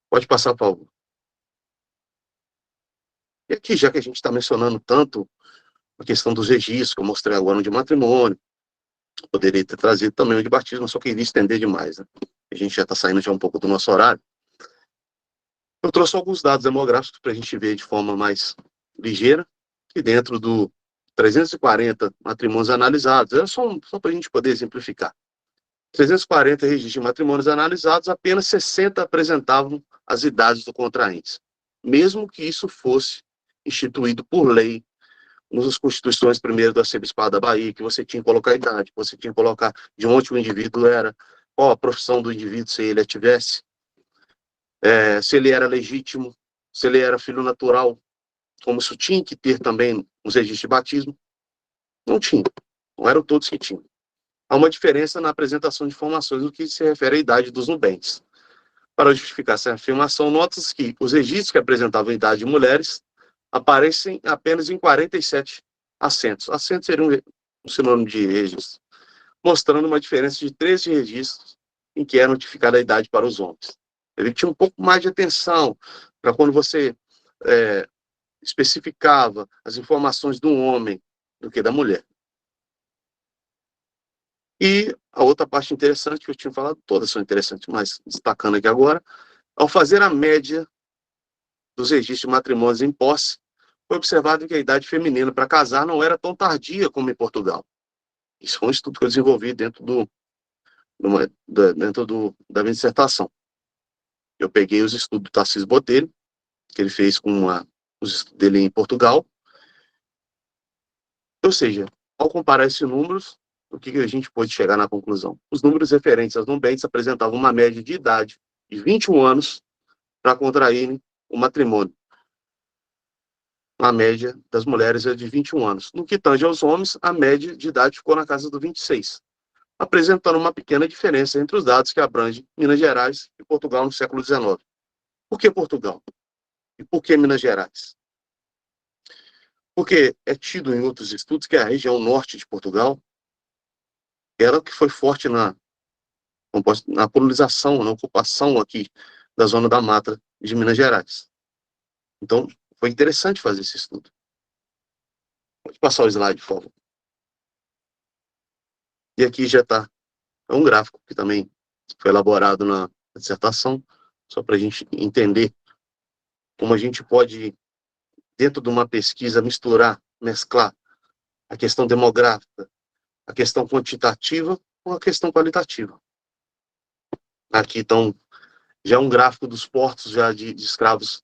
Pode passar, Paulo. E aqui, já que a gente está mencionando tanto a questão dos registros, que eu mostrei agora no de matrimônio, poderia ter trazido também o de batismo, só queria estender demais, né? A gente já está saindo já um pouco do nosso horário. Eu trouxe alguns dados demográficos para a gente ver de forma mais ligeira, e dentro do 340 matrimônios analisados, é só para a gente poder exemplificar. 340 registros de matrimônios analisados, apenas 60 apresentavam as idades do contraente, mesmo que isso fosse instituído por lei nas constituições primeiro do arcebispado da Bahia, que você tinha que colocar a idade, que você tinha que colocar de onde o indivíduo era, qual a profissão do indivíduo, se ele a tivesse, se ele era legítimo, se ele era filho natural, como isso tinha que ter também nos registros de batismo. Não tinha, não eram todos que tinham. Há uma diferença na apresentação de informações no que se refere à idade dos nubentes. Para justificar essa afirmação, nota-se que os registros que apresentavam a idade de mulheres aparecem apenas em 47 assentos. Assentos seria um sinônimo de registro, mostrando uma diferença de 13 registros em que é notificada a idade para os homens. Ele tinha um pouco mais de atenção para quando você especificava as informações do homem do que da mulher. E a outra parte interessante que eu tinha falado, todas são interessantes, mas destacando aqui agora, ao fazer a média dos registros de matrimônios em posse, foi observado que a idade feminina para casar não era tão tardia como em Portugal. Isso foi um estudo que eu desenvolvi dentro da minha dissertação. Eu peguei os estudos do Tarcísio Botelho, que ele fez com os estudos dele em Portugal. Ou seja, ao comparar esses números, o que a gente pode chegar na conclusão? Os números referentes às nubentes apresentavam uma média de idade de 21 anos para contraírem o matrimônio. a média das mulheres é de 21 anos. No que tange aos homens, a média de idade ficou na casa do 26, apresentando uma pequena diferença entre os dados que abrangem Minas Gerais e Portugal no século XIX. Por que Portugal? E por que Minas Gerais? Porque é tido em outros estudos que a região norte de Portugal era que foi forte na colonização, na ocupação aqui da zona da mata de Minas Gerais. Então, foi interessante fazer esse estudo. Pode passar o slide, por favor. E aqui já está um gráfico que também foi elaborado na dissertação, só para a gente entender como a gente pode, dentro de uma pesquisa, misturar, mesclar a questão demográfica, a questão quantitativa com a questão qualitativa. Aqui estão já um gráfico dos portos já de escravos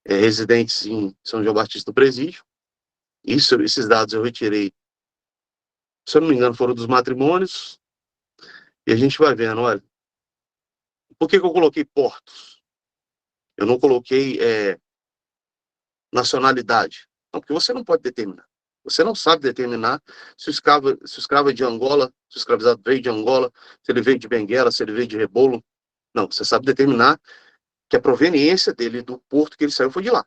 residentes em São João Batista do Presídio. Esses dados eu retirei, se eu não me engano, foram dos matrimônios, e a gente vai vendo, olha, por que eu coloquei portos? Eu não coloquei nacionalidade. Não, porque você não pode determinar. Você não sabe determinar se o escravo é de Angola, se o escravizado veio de Angola, se ele veio de Benguela, se ele veio de Rebolo. Não, você sabe determinar que a proveniência dele do porto que ele saiu foi de lá.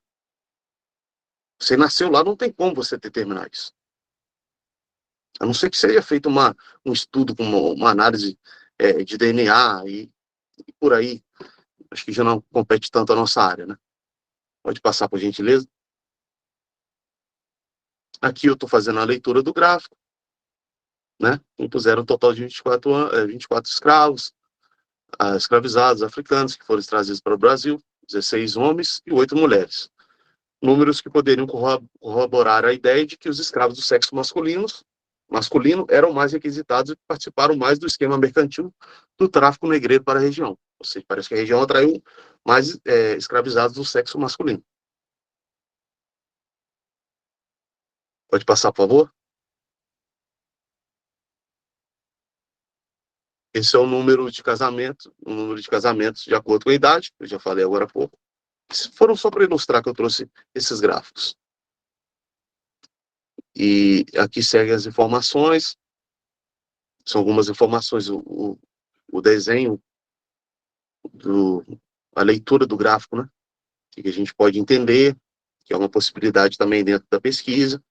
Você nasceu lá, não tem como você determinar isso. A não ser que seja feito um estudo com uma análise de DNA e por aí. Acho que já não compete tanto a nossa área, né? Pode passar, por gentileza. Aqui eu estou fazendo a leitura do gráfico, né? Impuseram um total de 24 escravos, escravizados africanos que foram trazidos para o Brasil, 16 homens e 8 mulheres. Números que poderiam corroborar a ideia de que os escravos do sexo masculino eram mais requisitados e participaram mais do esquema mercantil do tráfico negreiro para a região. Ou seja, parece que a região atraiu mais escravizados do sexo masculino. Pode passar, por favor? Esse é o número de casamentos de acordo com a idade, eu já falei agora há pouco. Foram só para ilustrar que eu trouxe esses gráficos. E aqui seguem as informações, são algumas informações, o desenho, a leitura do gráfico, né? Que a gente pode entender, que é uma possibilidade também dentro da pesquisa.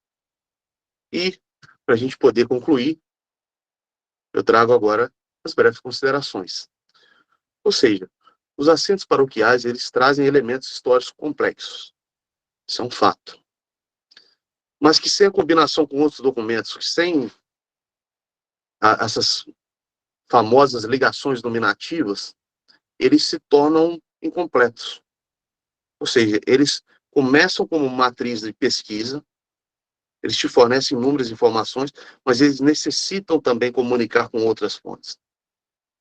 E, para a gente poder concluir, eu trago agora as breves considerações. Ou seja, os assentos paroquiais, eles trazem elementos históricos complexos. Isso é um fato. Mas que sem a combinação com outros documentos, sem essas famosas ligações nominativas, eles se tornam incompletos. Ou seja, eles começam como matriz de pesquisa, eles te fornecem inúmeras informações, mas eles necessitam também comunicar com outras fontes,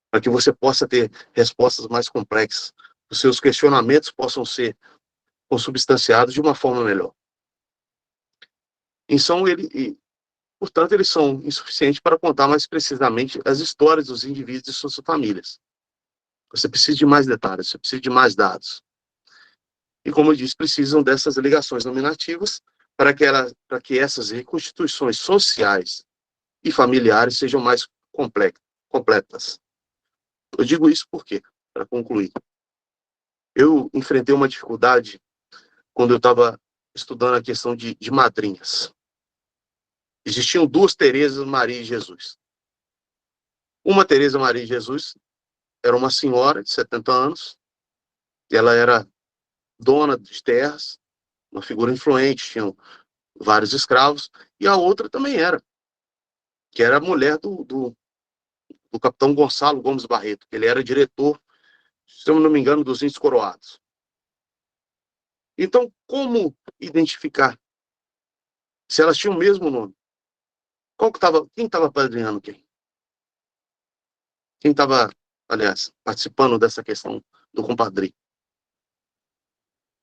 para que você possa ter respostas mais complexas, os seus questionamentos possam ser consubstanciados de uma forma melhor. Então, portanto, eles são insuficientes para contar mais precisamente as histórias dos indivíduos e suas famílias. Você precisa de mais detalhes, você precisa de mais dados. E, como eu disse, precisam dessas ligações nominativas para que essas reconstituições sociais e familiares sejam mais completas. Eu digo isso por quê? Para concluir. Eu enfrentei uma dificuldade quando eu estava estudando a questão de madrinhas. Existiam duas Terezas Maria e Jesus. Uma Teresa Maria e Jesus era uma senhora de 70 anos, e ela era dona de terras, uma figura influente, tinham vários escravos, e a outra também era, que era a mulher do capitão Gonçalo Gomes Barreto, que ele era diretor, se eu não me engano, dos Índios Coroados. Então, como identificar se elas tinham o mesmo nome? Quem estava padrinhando quem? Quem estava, aliás, participando dessa questão do compadre?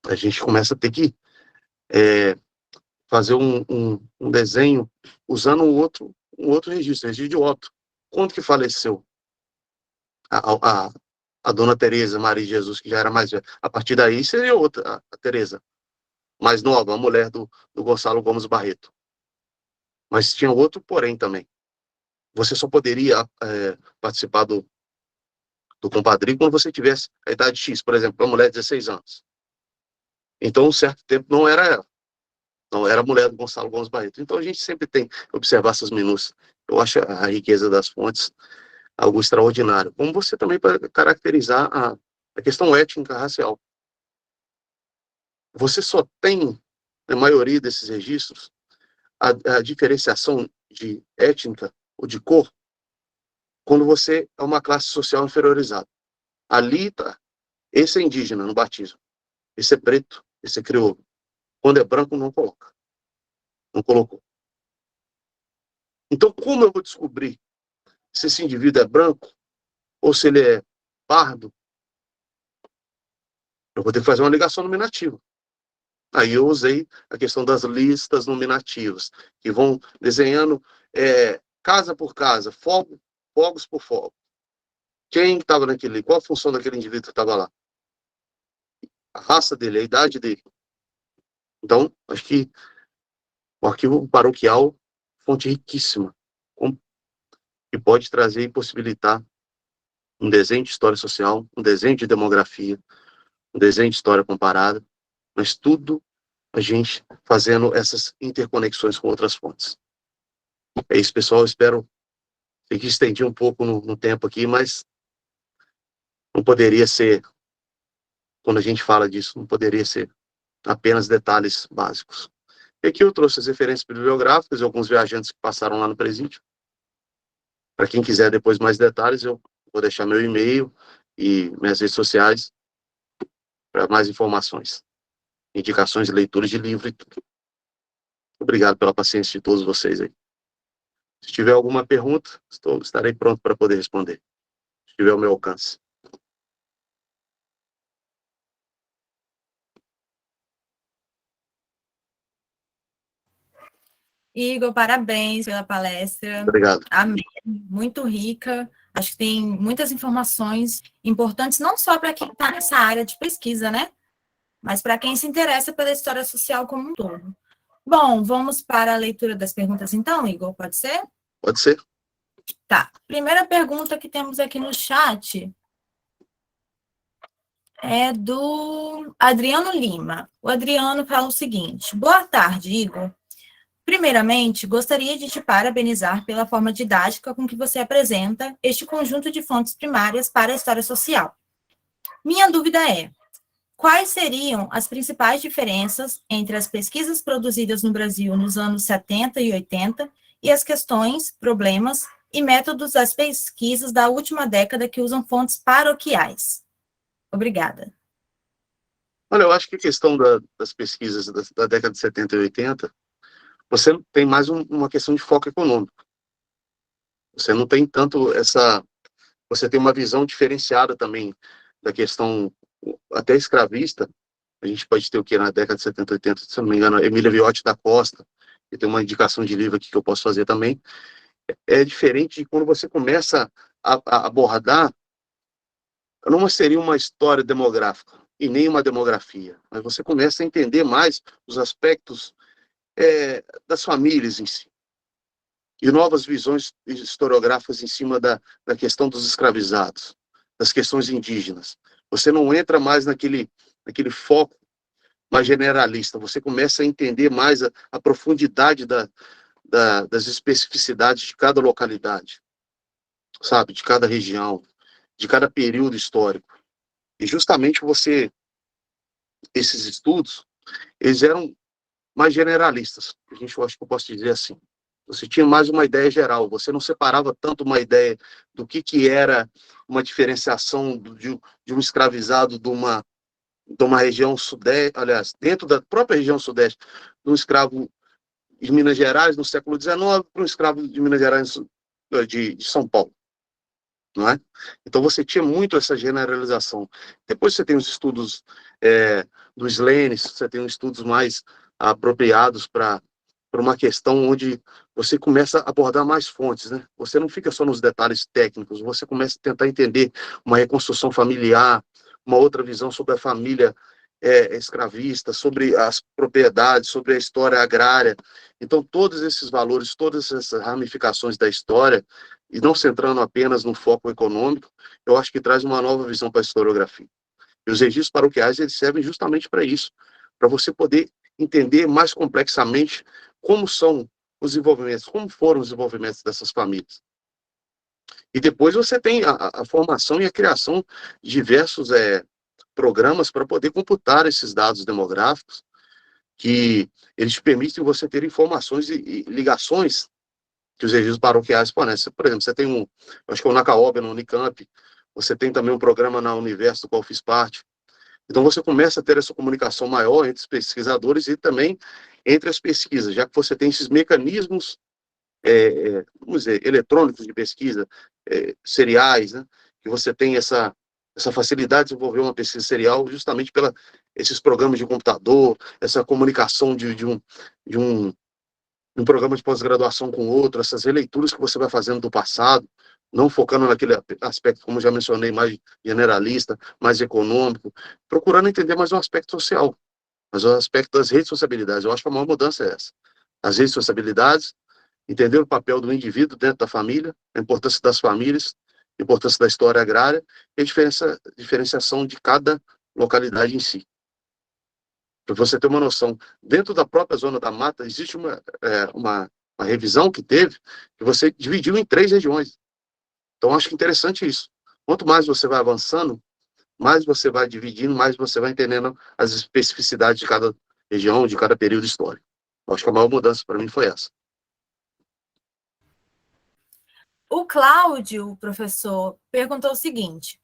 A gente começa a ter que fazer um desenho usando um outro registro de óbito. Quando que faleceu a dona Teresa Maria de Jesus, que já era mais velha? A partir daí seria outra, a Teresa. mais nova, a mulher do Gonçalo Gomes Barreto. Mas tinha outro porém também. Você só poderia participar do compadrio quando você tivesse a idade X, por exemplo, uma mulher de 16 anos. Então, um certo tempo, não era ela. Não era a mulher do Gonçalo Gomes Barreto. Então, a gente sempre tem que observar essas minúcias. Eu acho a riqueza das fontes algo extraordinário. Como você também para caracterizar a questão étnica racial. Você só tem, na maioria desses registros, a diferenciação de étnica ou de cor quando você é uma classe social inferiorizada. Ali está. Esse é indígena no batismo. Esse é preto, esse é crioulo. Quando é branco, não coloca. Não colocou. Então, como eu vou descobrir se esse indivíduo é branco ou se ele é pardo? Eu vou ter que fazer uma ligação nominativa. Aí eu usei a questão das listas nominativas, que vão desenhando casa por casa, fogos por fogo. Quem estava naquele, qual a função daquele indivíduo que estava lá? A raça dele, a idade dele. Então, acho que o arquivo paroquial, fonte riquíssima, que pode trazer e possibilitar um desenho de história social, um desenho de demografia, um desenho de história comparada, mas tudo a gente fazendo essas interconexões com outras fontes. É isso, pessoal. Eu espero que estendi um pouco no tempo aqui, mas não poderia ser, quando a gente fala disso, não poderia ser apenas detalhes básicos. E aqui eu trouxe as referências bibliográficas de alguns viajantes que passaram lá no presídio. Para quem quiser depois mais detalhes, eu vou deixar meu e-mail e minhas redes sociais para mais informações, indicações de leituras de livro e tudo. Obrigado pela paciência de todos vocês aí. Se tiver alguma pergunta, estarei pronto para poder responder, se tiver ao meu alcance. Igor, parabéns pela palestra. Obrigado. Amém. Muito rica. Acho que tem muitas informações importantes, não só para quem está nessa área de pesquisa, né? Mas para quem se interessa pela história social como um todo. Bom, vamos para a leitura das perguntas então, Igor, pode ser? Pode ser. Tá. Primeira pergunta que temos aqui no chat é do Adriano Lima. O Adriano fala o seguinte: boa tarde, Igor. Primeiramente, gostaria de te parabenizar pela forma didática com que você apresenta este conjunto de fontes primárias para a história social. Minha dúvida é: quais seriam as principais diferenças entre as pesquisas produzidas no Brasil nos anos 70 e 80 e as questões, problemas e métodos das pesquisas da última década que usam fontes paroquiais? Obrigada. Olha, eu acho que a questão das pesquisas da década de 70 e 80, você tem mais uma questão de foco econômico. Você não tem tanto essa... Você tem uma visão diferenciada também da questão até escravista. A gente pode ter o que na década de 70 e 80, se não me engano, Emília Viotti da Costa, que tem uma indicação de livro aqui que eu posso fazer também. É diferente de quando você começa a abordar, não seria uma história demográfica e nem uma demografia, mas você começa a entender mais os aspectos das famílias em si, e novas visões historiográficas em cima da questão dos escravizados, das questões indígenas. Você não entra mais naquele foco mais generalista, você começa a entender mais a profundidade das especificidades de cada localidade, sabe, de cada região, de cada período histórico. E justamente esses estudos, eles eram mais generalistas, eu acho que eu posso dizer assim. Você tinha mais uma ideia geral, você não separava tanto uma ideia do que era uma diferenciação de um escravizado de uma região sudeste, aliás, dentro da própria região sudeste, de um escravo de Minas Gerais no século XIX para um escravo de Minas Gerais de São Paulo. Não é? Então você tinha muito essa generalização. Depois você tem os estudos do Slenes, você tem os estudos mais apropriados para uma questão onde você começa a abordar mais fontes, né? Você não fica só nos detalhes técnicos, você começa a tentar entender uma reconstrução familiar, uma outra visão sobre a família escravista, sobre as propriedades, sobre a história agrária. Então, todos esses valores, todas essas ramificações da história, e não centrando apenas no foco econômico, eu acho que traz uma nova visão para a historiografia. E os registros paroquiais, eles servem justamente para isso, para você poder entender mais complexamente como são os desenvolvimentos, como foram os desenvolvimentos dessas famílias. E depois você tem a formação e a criação de diversos programas para poder computar esses dados demográficos, que eles permitem você ter informações e ligações que os registros paroquiais fornecem. Por exemplo, você tem acho que é o Nacaoba, no Unicamp, você tem também um programa na Universo, do qual eu fiz parte. Então você começa a ter essa comunicação maior entre os pesquisadores e também entre as pesquisas, já que você tem esses mecanismos, vamos dizer, eletrônicos de pesquisa, seriais, né? Que você tem essa facilidade de desenvolver uma pesquisa serial justamente esses programas de computador, essa comunicação de um programa de pós-graduação com outro, essas releituras que você vai fazendo do passado, não focando naquele aspecto, como já mencionei, mais generalista, mais econômico, procurando entender mais um aspecto social, mas o aspecto das responsabilidades. Eu acho que a maior mudança é essa. As responsabilidades, entender o papel do indivíduo dentro da família, a importância das famílias, a importância da história agrária e a diferenciação de cada localidade em si. Para você ter uma noção, dentro da própria zona da mata, existe uma revisão que teve, que você dividiu em 3 regiões. Então, acho interessante isso. Quanto mais você vai avançando, mais você vai dividindo, mais você vai entendendo as especificidades de cada região, de cada período histórico. Eu acho que a maior mudança para mim foi essa. O Cláudio, professor, perguntou o seguinte: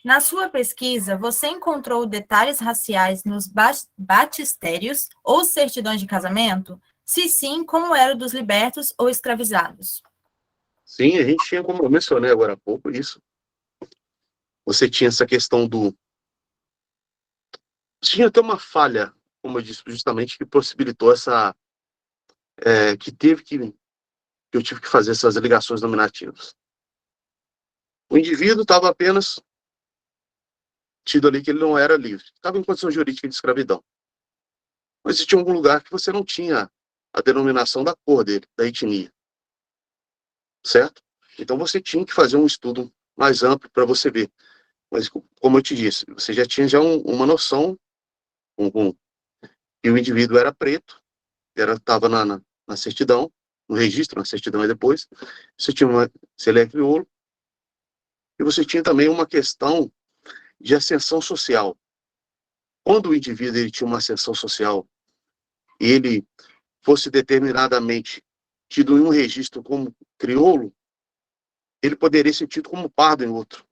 na sua pesquisa, você encontrou detalhes raciais nos batistérios ou certidões de casamento? Se sim, como era o dos libertos ou escravizados? Sim, a gente tinha, como eu mencionei agora há pouco, isso. Você tinha essa questão tinha até uma falha, como eu disse, justamente, que possibilitou que eu tive que fazer essas ligações nominativas. O indivíduo estava apenas tido ali que ele não era livre. Estava em condição jurídica de escravidão. Mas existia algum lugar que você não tinha a denominação da cor dele, da etnia. Certo? Então você tinha que fazer um estudo mais amplo para você ver. Mas, como eu te disse, você já tinha uma noção que o indivíduo era preto, estava na certidão, no registro, na certidão e depois. Você tinha se ele é crioulo, e você tinha também uma questão de ascensão social. Quando o indivíduo ele tinha uma ascensão social e ele fosse determinadamente tido em um registro como crioulo, ele poderia ser tido como pardo em outro.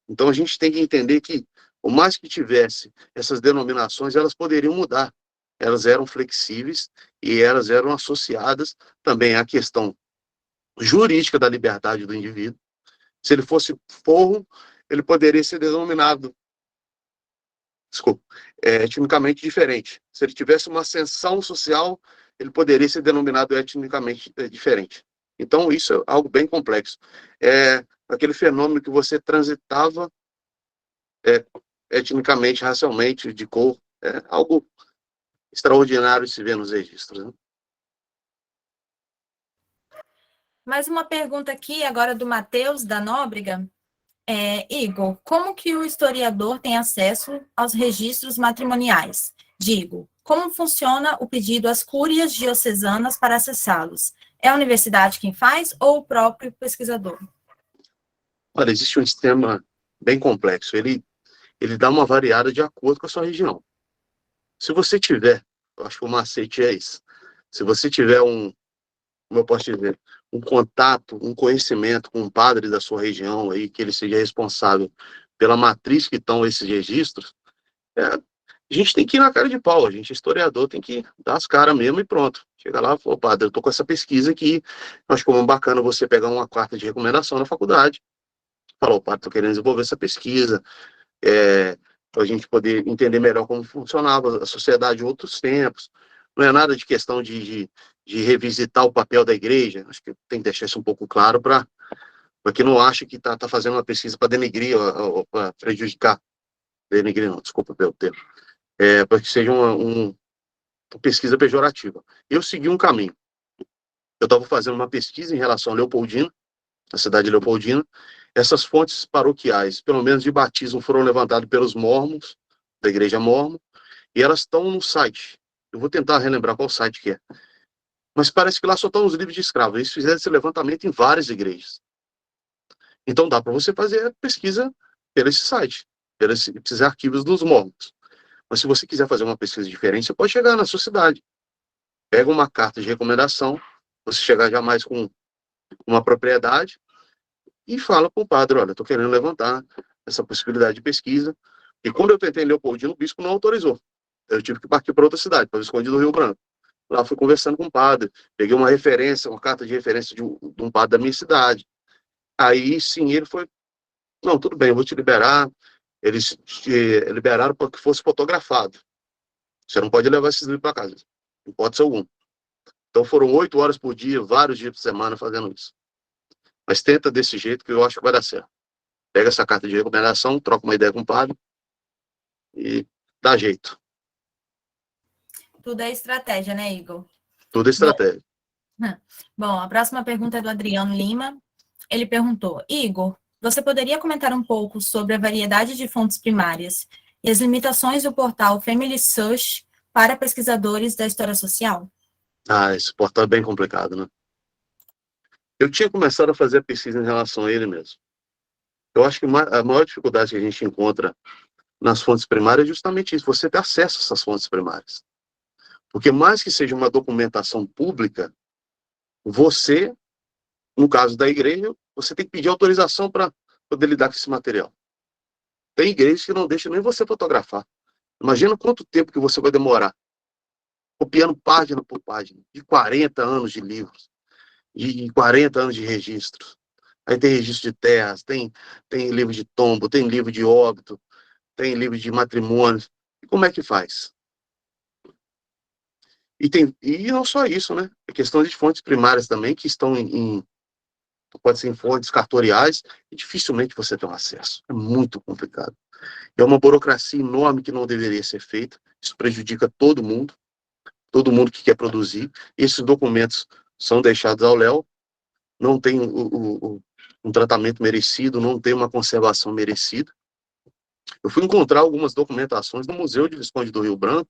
Então a gente tem que entender que, por mais que tivesse essas denominações, elas poderiam mudar. Elas eram flexíveis e elas eram associadas também à questão jurídica da liberdade do indivíduo. Se ele fosse forro, ele poderia ser denominado, desculpa, etnicamente diferente. Se ele tivesse uma ascensão social, ele poderia ser denominado etnicamente diferente. Então, isso é algo bem complexo. É aquele fenômeno que você transitava etnicamente, racialmente, de cor. É algo extraordinário se vê nos registros. Né? Mais uma pergunta aqui, agora do Matheus, da Nóbrega. Igor, como que o historiador tem acesso aos registros matrimoniais? Digo, como funciona o pedido às cúrias diocesanas para acessá-los? É a universidade quem faz ou o próprio pesquisador? Olha, existe um sistema bem complexo. Ele dá uma variada de acordo com a sua região. Se você tiver, eu acho que o macete é isso, se você tiver como eu posso dizer, um contato, um conhecimento com um padre da sua região, aí, que ele seja responsável pela matriz que estão esses registros, a gente tem que ir na cara de pau, a gente, historiador, tem que dar as caras mesmo e pronto. Chega lá e fala, padre, eu tô com essa pesquisa aqui, acho como bacana você pegar uma carta de recomendação na faculdade, falar, padre, tô querendo desenvolver essa pesquisa, para a gente poder entender melhor como funcionava a sociedade em outros tempos. Não é nada de questão de revisitar o papel da igreja. Acho que tem que deixar isso um pouco claro para quem não acha que está fazendo uma pesquisa para denegrir ou para prejudicar. Denegrir não, desculpa pelo termo. para que seja uma pesquisa pejorativa. Eu segui um caminho. Eu estava fazendo uma pesquisa em relação a Leopoldina, a cidade de Leopoldina. Essas fontes paroquiais, pelo menos de batismo, foram levantadas pelos mormons, da igreja mormon, e elas estão no site. Eu vou tentar relembrar qual site que é. Mas parece que lá só estão os livros de escravos. Eles fizeram esse levantamento em várias igrejas. Então dá para você fazer a pesquisa pelo esse site, pelos esses arquivos dos mormons. Mas se você quiser fazer uma pesquisa diferente, você pode chegar na sua cidade. Pega uma carta de recomendação, você chegar jamais com uma propriedade e fala para o padre, olha, estou querendo levantar essa possibilidade de pesquisa. E quando eu tentei em Leopoldina, o bispo não autorizou. Eu tive que partir para outra cidade, para o Visconde do Rio Branco. Lá fui conversando com o padre, peguei uma referência, uma carta de referência de um padre da minha cidade. Aí sim, ele foi, não, tudo bem, eu vou te liberar. Eles liberaram para que fosse fotografado. Você não pode levar esses livros para casa, não pode ser algum. Então foram 8 horas por dia, vários dias por semana fazendo isso. Mas tenta desse jeito que eu acho que vai dar certo. Pega essa carta de recomendação, troca uma ideia com o padre e dá jeito. Tudo é estratégia, né, Igor? Tudo é estratégia. Bom, a próxima pergunta é do Adriano Lima. Ele perguntou, Igor, você poderia comentar um pouco sobre a variedade de fontes primárias e as limitações do portal Family Search para pesquisadores da história social? Esse portal é bem complicado, né? Eu tinha começado a fazer a pesquisa em relação a ele mesmo. Eu acho que a maior dificuldade que a gente encontra nas fontes primárias é justamente isso, você ter acesso a essas fontes primárias. Porque mais que seja uma documentação pública, você, no caso da igreja, você tem que pedir autorização para poder lidar com esse material. Tem igrejas que não deixam nem você fotografar. Imagina quanto tempo que você vai demorar copiando página por página, de 40 anos de livros, de 40 anos de registros. Aí tem registro de terras, tem livro de tombo, tem livro de óbito, tem livro de matrimônios. E como é que faz? E não só isso, né? É questão de fontes primárias também, que estão pode ser em fontes cartoriais, e dificilmente você tem um acesso. É muito complicado. É uma burocracia enorme que não deveria ser feita. Isso prejudica todo mundo que quer produzir. Esses documentos são deixados ao léu, não tem um tratamento merecido, não tem uma conservação merecida. Eu fui encontrar algumas documentações no Museu de Visconde do Rio Branco,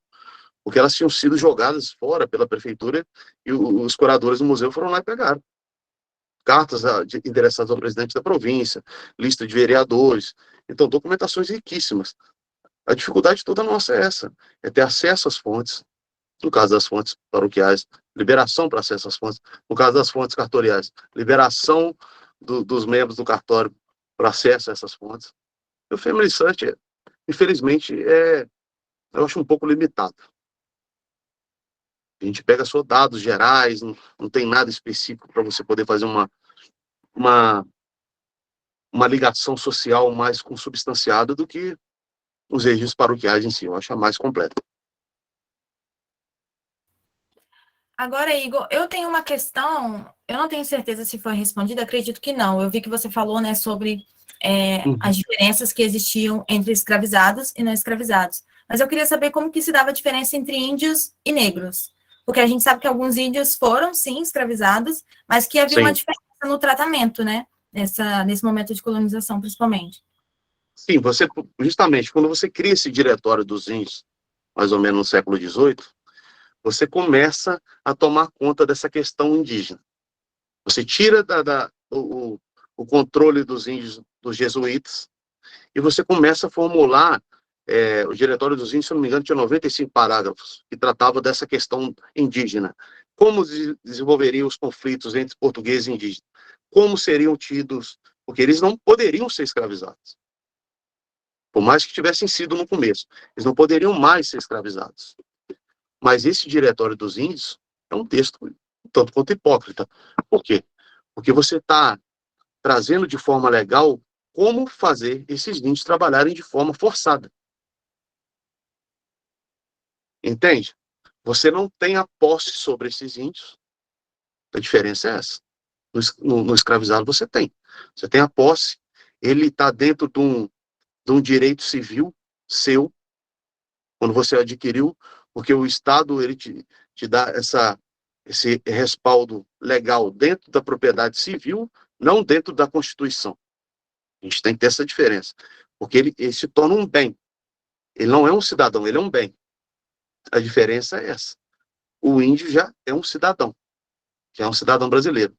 porque elas tinham sido jogadas fora pela prefeitura e os curadores do museu foram lá e pegaram. Cartas endereçadas ao presidente da província, lista de vereadores. Então, documentações riquíssimas. A dificuldade toda nossa é essa, é ter acesso às fontes, no caso das fontes paroquiais, liberação para acesso às fontes, no caso das fontes cartoriais, liberação dos membros do cartório para acesso a essas fontes. O Family Search, infelizmente, eu acho um pouco limitado. A gente pega só dados gerais, não tem nada específico para você poder fazer uma ligação social mais consubstanciada do que os registros paroquiais em si. Eu acho a mais completa. Agora, Igor, eu tenho uma questão, eu não tenho certeza se foi respondida, acredito que não. Eu vi que você falou, né, sobre as diferenças que existiam entre escravizados e não escravizados. Mas eu queria saber como que se dava a diferença entre índios e negros. Porque a gente sabe que alguns índios foram, sim, escravizados, mas que havia uma diferença no tratamento, né, nesse momento de colonização, principalmente. Sim, justamente, quando você cria esse diretório dos índios, mais ou menos no século XVIII, você começa a tomar conta dessa questão indígena. Você tira o controle dos índios, dos jesuítas, e você começa a formular o Diretório dos Índios, se não me engano, tinha 95 parágrafos, que tratava dessa questão indígena. Como desenvolveriam os conflitos entre portugueses e indígenas? Como seriam tidos? Porque eles não poderiam ser escravizados. Por mais que tivessem sido no começo. Eles não poderiam mais ser escravizados. Mas esse Diretório dos Índios é um texto tanto quanto hipócrita. Por quê? Porque você está trazendo de forma legal como fazer esses índios trabalharem de forma forçada. Entende? Você não tem a posse sobre esses índios. A diferença é essa. No escravizado você tem. Você tem a posse, ele está dentro de um direito civil seu, quando você adquiriu, porque o Estado ele te dá esse respaldo legal dentro da propriedade civil, não dentro da Constituição. A gente tem que ter essa diferença, porque ele se torna um bem. Ele não é um cidadão, ele é um bem. A diferença é essa. O índio já é um cidadão, já é um cidadão brasileiro.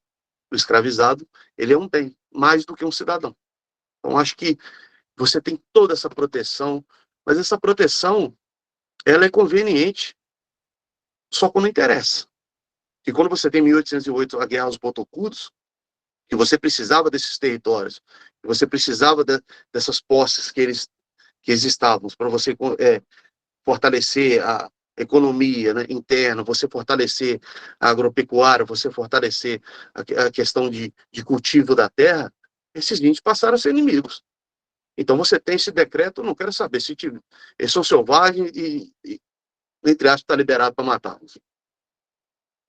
O escravizado, ele é um bem, mais do que um cidadão. Então, acho que você tem toda essa proteção, mas essa proteção, ela é conveniente só quando interessa. E quando você tem 1808 a Guerra aos Botocudos, que você precisava desses territórios, que você precisava dessas posses que existavam, para você fortalecer a economia, né, interna, você fortalecer a agropecuária, você fortalecer a questão de cultivo da terra, esses índios passaram a ser inimigos. Então você tem esse decreto, eu não quero saber se eles são selvagens e entre aspas, está liberado para matá-los.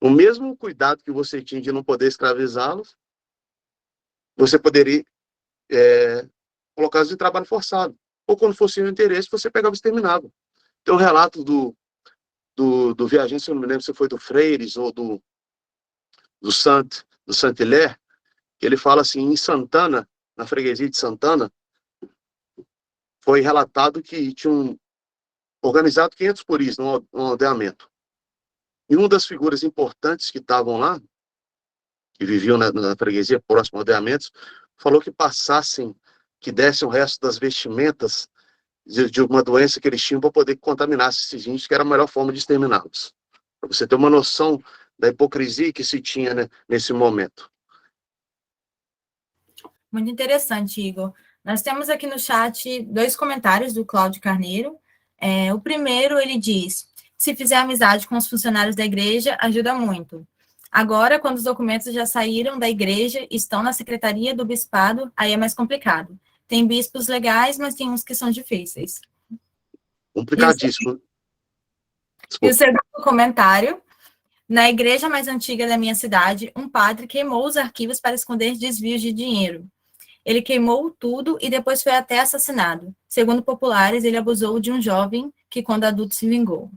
O mesmo cuidado que você tinha de não poder escravizá-los, você poderia colocá-los em trabalho forçado. Ou quando fosse o interesse, você pegava e exterminava. Tem um relato do viajante, se eu não me lembro se foi do Freires ou do Saint-Hilaire, que ele fala assim, em Santana, na freguesia de Santana, foi relatado que tinham organizado 500 puris no aldeamento. E uma das figuras importantes que estavam lá, que viviam na freguesia, próximo a aldeamentos, falou que que dessem o resto das vestimentas de uma doença que eles tinham para poder contaminar esses índios, que era a melhor forma de exterminá-los. Para você ter uma noção da hipocrisia que se tinha, né, nesse momento. Muito interessante, Igor. Nós temos aqui no chat 2 comentários do Cláudio Carneiro. O primeiro, ele diz, se fizer amizade com os funcionários da igreja, ajuda muito. Agora, quando os documentos já saíram da igreja, estão na secretaria do bispado, aí é mais complicado. Tem bispos legais, mas tem uns que são difíceis. Complicadíssimo. E o segundo comentário, na igreja mais antiga da minha cidade, um padre queimou os arquivos para esconder desvios de dinheiro. Ele queimou tudo e depois foi até assassinado. Segundo populares, ele abusou de um jovem que, quando adulto, se vingou.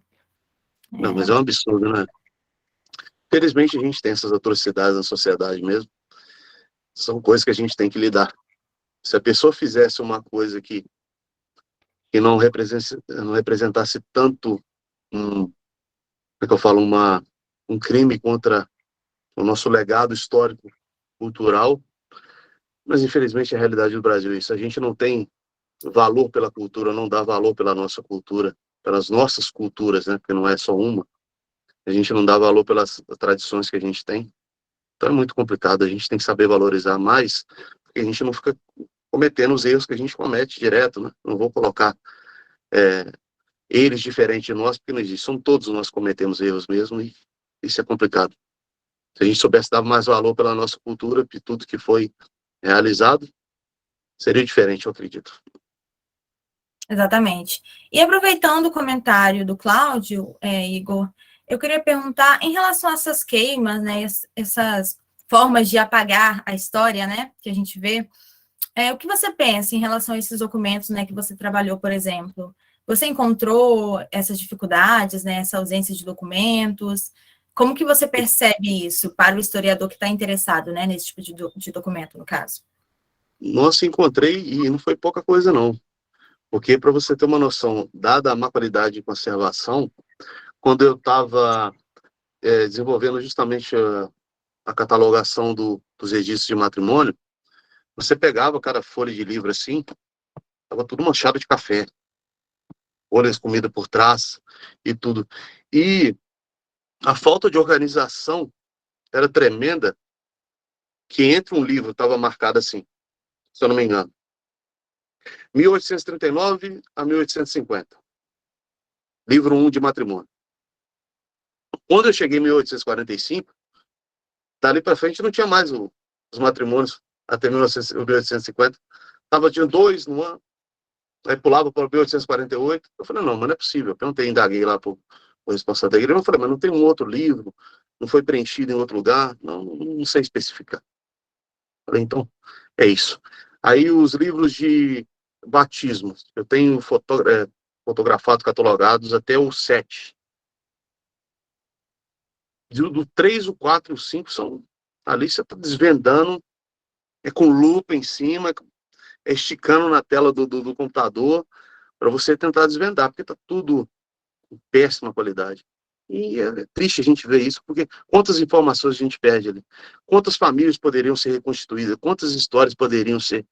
Não, mas é um absurdo, né? Felizmente, a gente tem essas atrocidades na sociedade mesmo. São coisas que a gente tem que lidar. Se a pessoa fizesse uma coisa que não representasse tanto, como é que eu falo, um crime contra o nosso legado histórico, cultural, mas infelizmente é a realidade do Brasil isso. A gente não tem valor pela cultura, não dá valor pela nossa cultura, pelas nossas culturas, né? Porque não é só uma. A gente não dá valor pelas tradições que a gente tem. Então é muito complicado, a gente tem que saber valorizar mais, porque a gente não fica cometendo os erros que a gente comete direto, né? Não vou colocar eles diferente de nós, porque não existe. São todos nós cometemos erros mesmo, e isso é complicado. Se a gente soubesse dar mais valor pela nossa cultura, de tudo que foi realizado, seria diferente, eu acredito. Exatamente. E aproveitando o comentário do Cláudio, Igor, eu queria perguntar, em relação a essas queimas, né, essas formas de apagar a história, né, que a gente vê, o que você pensa em relação a esses documentos, né, que você trabalhou, por exemplo? Você encontrou essas dificuldades, né, essa ausência de documentos? Como que você percebe isso para o historiador que está interessado, né, nesse tipo de documento, no caso? Nossa, encontrei, e não foi pouca coisa, não. Porque, para você ter uma noção, dada a má qualidade de conservação, quando eu estava desenvolvendo justamente a catalogação dos registros de matrimônio, você pegava cada folha de livro assim, estava tudo manchado de café, folhas comidas por trás e tudo. E a falta de organização era tremenda, que entre um livro estava marcado assim, se eu não me engano, 1839 a 1850, livro 1 de matrimônio. Quando eu cheguei em 1845, dali para frente não tinha mais os matrimônios até 1850. Tinha 2 no ano, aí pulava para 1848. Eu falei, não, mas não é possível. Eu perguntei, indaguei lá para o responsável da igreja, eu falei, mas não tem um outro livro? Não foi preenchido em outro lugar? Não sei especificar. Eu falei, então, é isso. Aí os livros de batismo, eu tenho fotografados, catalogados, até o 7. Do 3, o 4 e o 5 são... Ali você está desvendando, com lupa em cima, esticando na tela do computador, para você tentar desvendar, porque está tudo em péssima qualidade. E é triste a gente ver isso, porque quantas informações a gente perde ali? Quantas famílias poderiam ser reconstituídas? Quantas histórias poderiam ser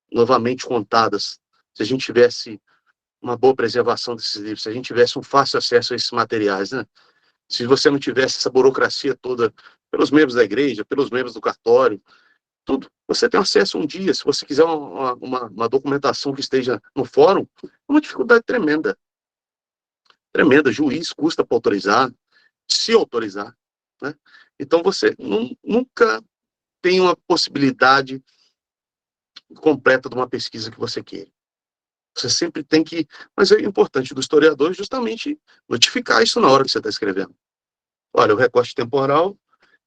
novamente contadas se a gente tivesse uma boa preservação desses livros, se a gente tivesse um fácil acesso a esses materiais, né? Se você não tivesse essa burocracia toda pelos membros da igreja, pelos membros do cartório, tudo, você tem acesso um dia. Se você quiser uma documentação que esteja no fórum, é uma dificuldade tremenda. Tremenda. Juiz custa para autorizar, se autorizar, né? Então, você nunca tem uma possibilidade completa de uma pesquisa que você queira. Você sempre tem que... Mas é importante do historiador justamente notificar isso na hora que você está escrevendo. Olha, o recorte temporal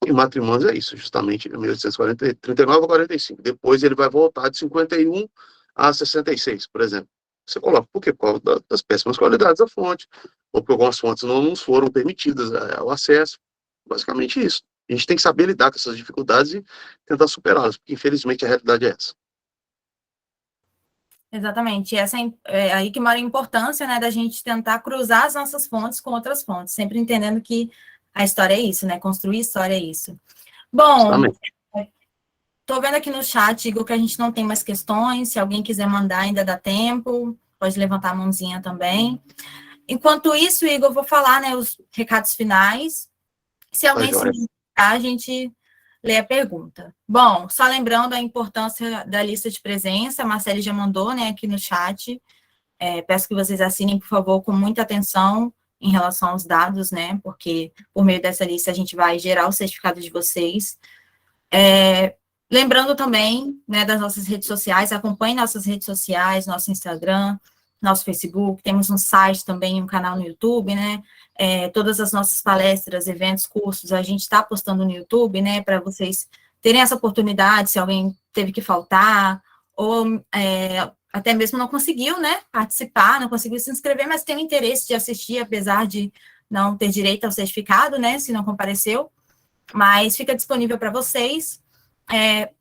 em matrimônios é isso, justamente 1839 a 45. Depois ele vai voltar de 51 a 66, por exemplo. Você coloca, por quê? Por causa das péssimas qualidades da fonte, ou porque algumas fontes não nos foram permitidas o acesso. Basicamente isso. A gente tem que saber lidar com essas dificuldades e tentar superá-las, porque infelizmente a realidade é essa. Exatamente, essa é aí que mora a importância, né, da gente tentar cruzar as nossas fontes com outras fontes, sempre entendendo que a história é isso, né, construir história é isso. Bom, estou vendo aqui no chat, Igor, que a gente não tem mais questões, se alguém quiser mandar ainda dá tempo, pode levantar a mãozinha também. Enquanto isso, Igor, eu vou falar, né, os recados finais, se alguém se identificar, a gente lê a pergunta. Bom, só lembrando a importância da lista de presença, a Marcele já mandou, né, aqui no chat, peço que vocês assinem, por favor, com muita atenção em relação aos dados, né, porque por meio dessa lista a gente vai gerar o certificado de vocês. Lembrando também, né, das nossas redes sociais, acompanhe nossas redes sociais, nosso Instagram, nosso Facebook, temos um site também, um canal no YouTube, né, todas as nossas palestras, eventos, cursos, a gente está postando no YouTube, né, para vocês terem essa oportunidade, se alguém teve que faltar, ou até mesmo não conseguiu, né, participar, não conseguiu se inscrever, mas tem o interesse de assistir, apesar de não ter direito ao certificado, né, se não compareceu, mas fica disponível para vocês.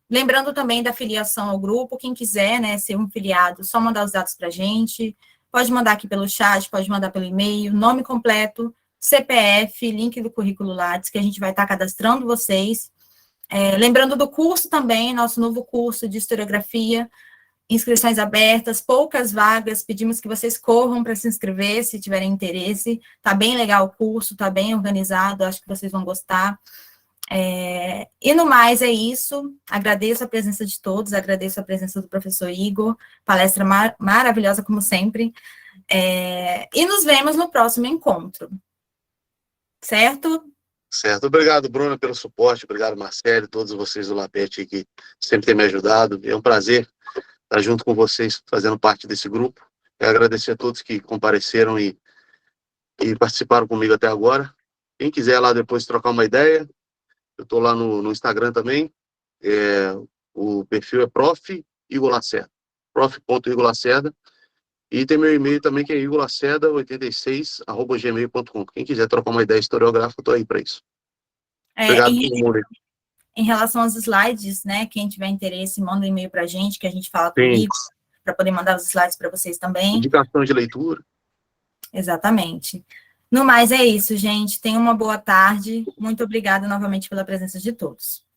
Lembrando também da filiação ao grupo, quem quiser, né, ser um filiado, só mandar os dados para a gente, pode mandar aqui pelo chat, pode mandar pelo e-mail, nome completo, CPF, link do currículo Lattes, que a gente vai estar cadastrando vocês. Lembrando do curso também, nosso novo curso de historiografia, inscrições abertas, poucas vagas, pedimos que vocês corram para se inscrever, se tiverem interesse, tá bem legal o curso, tá bem organizado, acho que vocês vão gostar. E no mais é isso, agradeço a presença de todos, agradeço a presença do professor Igor, palestra maravilhosa como sempre, e nos vemos no próximo encontro, certo? Certo, obrigado, Bruna, pelo suporte, obrigado, Marcelo, todos vocês do LAPET que sempre têm me ajudado, é um prazer estar junto com vocês, fazendo parte desse grupo, quero agradecer a todos que compareceram e participaram comigo até agora, quem quiser lá depois trocar uma ideia, eu estou lá no Instagram também, o perfil é Prof. Igor Lacerda, prof.Igor Lacerda, e tem meu e-mail também, que é igorlacerda86@gmail.com. Quem quiser trocar uma ideia historiográfica, eu estou aí para isso. Obrigado por todo mundo. Em relação aos slides, né, quem tiver interesse, manda um e-mail para a gente, que a gente fala comigo, para poder mandar os slides para vocês também. Indicação de leitura. Exatamente. No mais, é isso, gente. Tenham uma boa tarde. Muito obrigada novamente pela presença de todos.